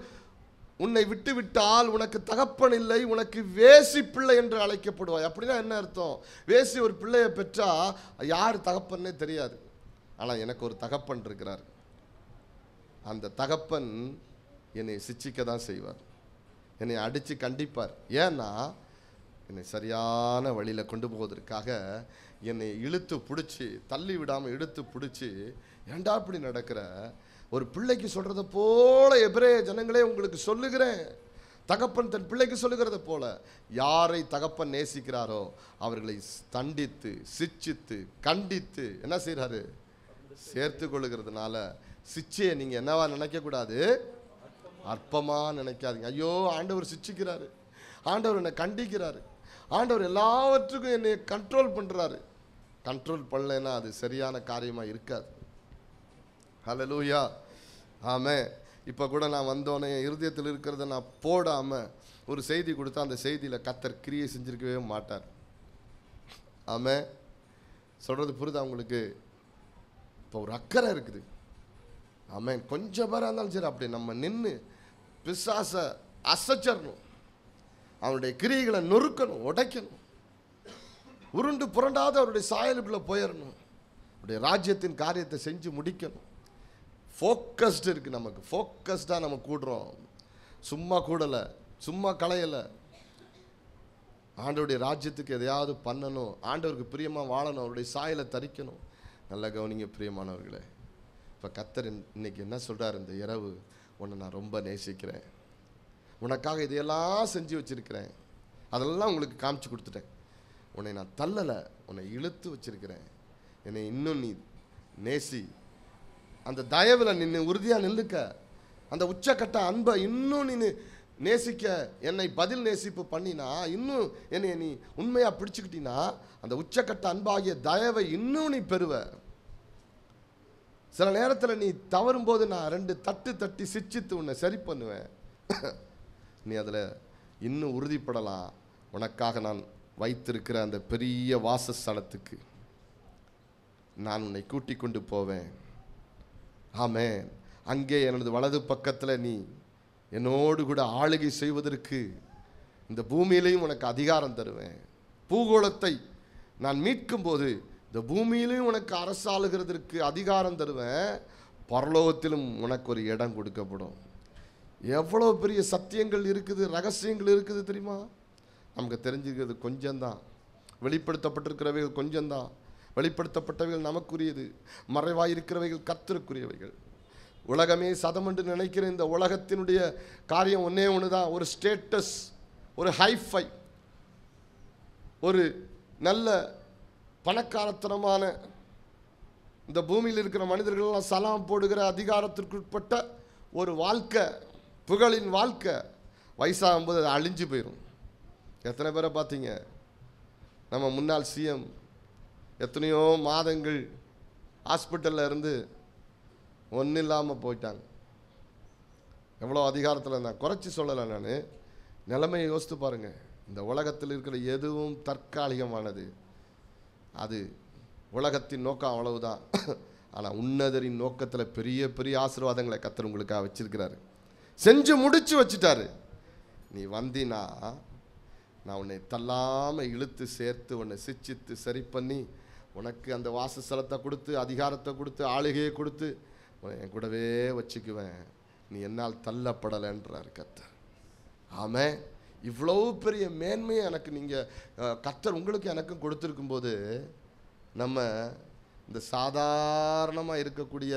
உன்னை விட்டு விட்டால் உனக்கு தகப்பன் இல்லை, உனக்கு வேசி பிள்ளை என்று அழைக்கப்படுவாய். அப்படின்னா என்ன அர்த்தம்? வேசி ஒரு பிள்ளையை பெற்றா யார் தகப்பன்னே தெரியாது. ஆனால் எனக்கு ஒரு தகப்பன் இருக்கிறார். அந்த தகப்பன் என்னை சிட்சிக்க தான் செய்வார், என்னை அடித்து கண்டிப்பார். ஏன்னா என்னை சரியான வழியில் கொண்டு போவதற்காக என்னை இழுத்து பிடிச்சி, தள்ளி விடாமல் இழுத்து பிடிச்சி, ஏண்டா இப்படி நடக்கிற, ஒரு பிள்ளைக்கு சொல்கிறத போல எபிரேய ஜனங்களே உங்களுக்கு சொல்லுகிறேன். தகப்பன் தன் பிள்ளைக்கு சொல்லுகிறத போல யாரை தகப்பன் நேசிக்கிறாரோ அவர்களை தண்டித்து சிட்சித்து கண்டித்து என்ன செய்கிறாரு? சேர்த்து கொள்ளுகிறதுனால சிச்சையை நீங்கள் என்னவா நினைக்கக்கூடாது, அற்பமாக நினைக்காதீங்க. ஐயோ ஆண்டவர் சிச்சிக்கிறாரு, ஆண்டவர் என்னை கண்டிக்கிறாரு, ஆண்டவர் எல்லாவற்றுக்கும் என்னை கண்ட்ரோல் பண்ணுறாரு. கண்ட்ரோல் பண்ணலைன்னா அது சரியான காரியமாக இருக்காது. ஹல்லேலூயா, ஆமென். இப்போ கூட நான் வந்தோன்னே இருதயத்தில் இருக்கிறத நான் போடாமல் ஒரு செய்தி கொடுத்தா அந்த செய்தியில் கர்த்தர் கிரியை செஞ்சுருக்கவே மாட்டார். ஆமென். சொல்கிறது புரியுதா உங்களுக்கு? இப்போ ஒரு அக்கறை இருக்குது. ஆமென். கொஞ்சம் பேராக இருந்தாலும் சரி அப்படி நம்ம நின்று பிசாசை அசைச்சிடணும், அவனுடைய கிரியைகளை நொறுக்கணும், உடைக்கணும், உருண்டு புரண்டாத அவருடைய சாயலுக்குள்ளே போயிடணும், அவருடைய ராஜ்யத்தின் காரியத்தை செஞ்சு முடிக்கணும். ஃபோக்கஸ்டு இருக்குது நமக்கு, ஃபோக்கஸ்டாக நம்ம கூடுறோம், சும்மா கூடலை, சும்மா களையலை. ஆண்டவருடைய ராஜ்யத்துக்கு எதையாவது பண்ணணும், ஆண்டவருக்கு பிரியமாக வாழணும், அவருடைய சாயலை தரிக்கணும். நல்லா கவனிங்க பிரியமானவர்களே. இப்போ கர்த்தர் இன்னைக்கு என்ன சொல்கிறார்? இந்த இரவு உன்னை நான் ரொம்ப நேசிக்கிறேன், உனக்காக இதையெல்லாம் செஞ்சு வச்சுருக்கிறேன், அதெல்லாம் உங்களுக்கு காமிச்சு கொடுத்துட்டேன், உன்னை நான் தள்ளலை, உன்னை இழுத்து வச்சிருக்கிறேன், என்னை இன்னும் நீ நேசி, அந்த தயவில் நின்று உறுதியாக நில்லுக்க, அந்த உச்சக்கட்ட அன்பை இன்னும் நீ நேசிக்க, என்னை பதில் நேசிப்பு பண்ணினா, இன்னும் என்னை நீ உண்மையாக பிடிச்சிக்கிட்டினா அந்த உச்சக்கட்ட அன்பாகிய தயவை இன்னும் நீ பெறுவ. சில நேரத்தில் நீ தவறும்போது நான் 2 தட்டு தட்டி சிச்சித்து உன்னை சரி பண்ணுவேன். நீ அதில் இன்னும் உறுதிப்படலாம். உனக்காக நான் வைத்திருக்கிற அந்த பெரிய வாசஸ்தலத்துக்கு நான் உன்னை கூட்டி கொண்டு போவேன். ஆமென். அங்கே எனது வலது பக்கத்தில் நீ என்னோடு கூட ஆளுகை செய்வதற்கு இந்த பூமியிலையும் உனக்கு அதிகாரம் தருவேன். பூகோளத்தை நான் மீட்கும்போது இந்த பூமியிலையும் உனக்கு அரசாளுகிறதற்கு அதிகாரம் தருவேன், பரலோகத்திலும் உனக்கு ஒரு இடம் கொடுக்கப்படும். எவ்வளோ பெரிய சத்தியங்கள் இருக்குது, ரகசியங்கள் இருக்குது தெரியுமா? நமக்கு தெரிஞ்சுக்கிறது கொஞ்சம்தான், வெளிப்படுத்தப்பட்டிருக்கிறவைகள் கொஞ்சம்தான். வெளிப்படுத்தப்பட்டவைகள் நமக்குரியது, மறைவாயிருக்கிறவைகள் கர்த்தருக்குரியவைகள். உலகமே சதம் என்று நினைக்கிற இந்த உலகத்தினுடைய காரியம் ஒன்றே ஒன்று தான், ஒரு ஸ்டேட்டஸ், ஒரு ஹைஃபை, ஒரு நல்ல பணக்காரத்தனமான இந்த பூமியில் இருக்கிற மனிதர்களெல்லாம் சலாம் போடுகிற அதிகாரத்திற்குட்பட்ட ஒரு வாழ்க்கை, புகழின் வாழ்க்கை. வயசாகும்போது அது அழிஞ்சு போயிடும். எத்தனை பேரை பார்த்தீங்க? நம்ம முன்னாள் சிஎம் எத்தனையோ மாதங்கள் ஹாஸ்பிட்டலில் இருந்து ஒன்றும் இல்லாமல் போயிட்டாங்க. எவ்வளோ அதிகாரத்தில் இருந்தாங்க. குறைச்சி சொல்லலை நான், நிலைமையை யோசித்து பாருங்கள். இந்த உலகத்தில் இருக்கிற எதுவும் தற்காலிகமானது, அது உலகத்தின் நோக்கம் அவ்வளவுதான். ஆனால் உன்னதரின் நோக்கத்தில் பெரிய பெரிய ஆசீர்வாதங்களை கர்த்தர் உங்களுக்காக வச்சிருக்கிறாரு, செஞ்சு முடிச்சு வச்சுட்டாரு. நீ வந்தினா நான் உன்னை தள்ளாமல் இழுத்து சேர்த்து உன்னை சிச்சித்து சரி பண்ணி உனக்கு அந்த வாசஸ்தலத்தை கொடுத்து அதிகாரத்தை கொடுத்து ஆளுகையை கொடுத்து உன்னை என் கூடவே வச்சுக்குவேன். நீ என்னால் தள்ளப்படலைன்றார் கர்த்தர். ஆமென். இவ்வளோ பெரிய மேன்மையை எனக்கு நீங்கள் கர்த்தர் உங்களுக்கு எனக்கும் கொடுத்துருக்கும்போது நம்ம இந்த சாதாரணமாக இருக்கக்கூடிய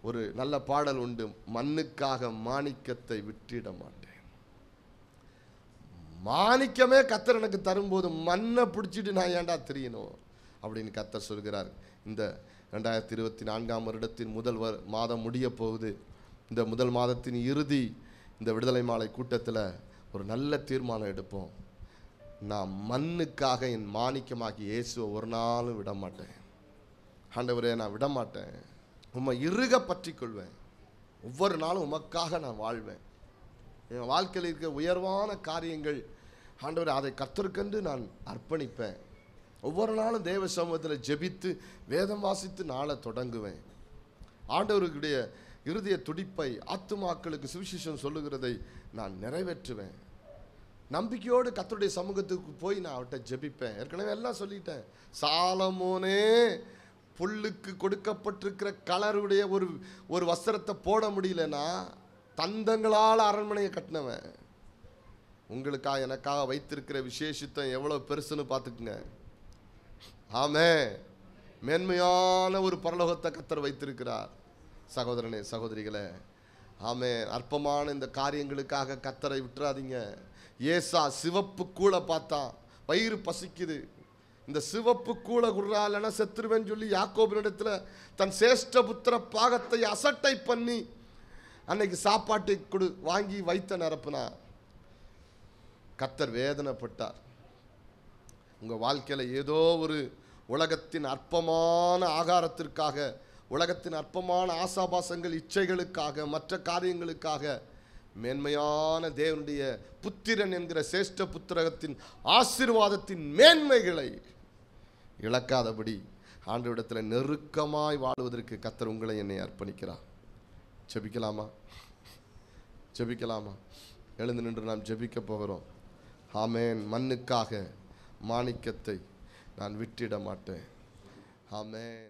ஒரு நல்ல பாடல் உண்டு, மண்ணுக்காக மாணிக்கத்தை விட்டிட மாட்டேன். மாணிக்கமே கர்த்தர் எனக்கு தரும்போது மண்ணை பிடிச்சிட்டு நான் ஏன்டா தெரியணும் அப்படின்னு கர்த்தர் சொல்கிறார். இந்த 2024ஆம் வருடத்தின் முதல் மாதம் முடிய போகுது. இந்த முதல் மாதத்தின் இறுதி இந்த விடுதலை மாலை கூட்டத்தில் ஒரு நல்ல தீர்மானம் எடுப்போம். நான் மண்ணுக்காக என் மாணிக்கமாகி இயேசுவை ஒரு நாளும் விட மாட்டேன். ஆண்டவரே நான் விட மாட்டேன், உம்மை இறுக பற்றி கொள்வேன், ஒவ்வொரு நாளும் உமக்காக நான் வாழ்வேன். என் வாழ்க்கையில் இருக்க உயர்வான காரியங்கள் ஆண்டவரே அதை கர்த்தருக்கென்று நான் அர்ப்பணிப்பேன். ஒவ்வொரு நாளும் தேவ சமூகத்தில் ஜெபித்து வேதம் வாசித்து நாளை தொடங்குவேன். ஆண்டவருடைய இருதய துடிப்பை, ஆத்துமாக்களுக்கு சுவிசேஷம் சொல்லுகிறதை நான் நிறைவேற்றுவேன். நம்பிக்கையோடு கர்த்தருடைய சமூகத்துக்கு போய் நான் அவர்கிட்ட ஜெபிப்பேன். ஏற்கனவே எல்லாம் சொல்லிட்டேன். சாலமோனே புல்லுக்கு கொடுக்கப்பட்டிருக்கிற கலருடைய ஒரு வஸ்திரத்தை போட முடியலன்னா தந்தங்களால் அரண்மனையை கட்டினவன். உங்களுக்காக எனக்காக வைத்திருக்கிற விசேஷித்தம் எவ்வளவு பெருசுன்னு பார்த்துக்குங்க. ஆமென். மேன்மையான ஒரு பரலோகத்தை கர்த்தர் வைத்திருக்கிறார். சகோதரனே, சகோதரிகளே, ஆமென். அற்பமான இந்த காரியங்களுக்காக கர்த்தரை விட்டுறாதீங்க. ஏசா சிவப்பு கூளை பார்த்தா வயிறு பசிக்குது, இந்த சிவப்பு கூளை குடுறாலன்னா செத்துருவேன்னு சொல்லி யாக்கோபினிடத்துல தன் சேஷ்ட புத்திர பாகத்தை அசட்டை பண்ணி அன்னைக்கு சாப்பாட்டை வாங்கி வைத்த நிரப்புனா கர்த்தர் வேதனைப்பட்டார். உங்க வாழ்க்கையில ஏதோ ஒரு உலகத்தின் அற்பமான ஆகாரத்திற்காக, உலகத்தின் அற்பமான ஆசாபாசங்கள், இச்சைகளுக்காக, மற்ற காரியங்களுக்காக மேன்மையான தேவனுடைய புத்திரன் என்கிற சேஷ்ட புத்திரகத்தின் ஆசீர்வாதத்தின் மேன்மைகளை இழக்காதபடி ஆண்டவரிடத்தில் நெருக்கமாய் வாழுவதற்கு கர்த்தர் உங்களை என்னை அர்ப்பணிக்கிறார். ஜெபிக்கலாமா? ஜெபிக்கலாமா? எழுந்து நின்று நாம் ஜெபிக்க போகிறோம். ஆமென். மண்ணுக்காக மாணிக்கத்தை நான் விட்டிட மாட்டேன். ஆமென்.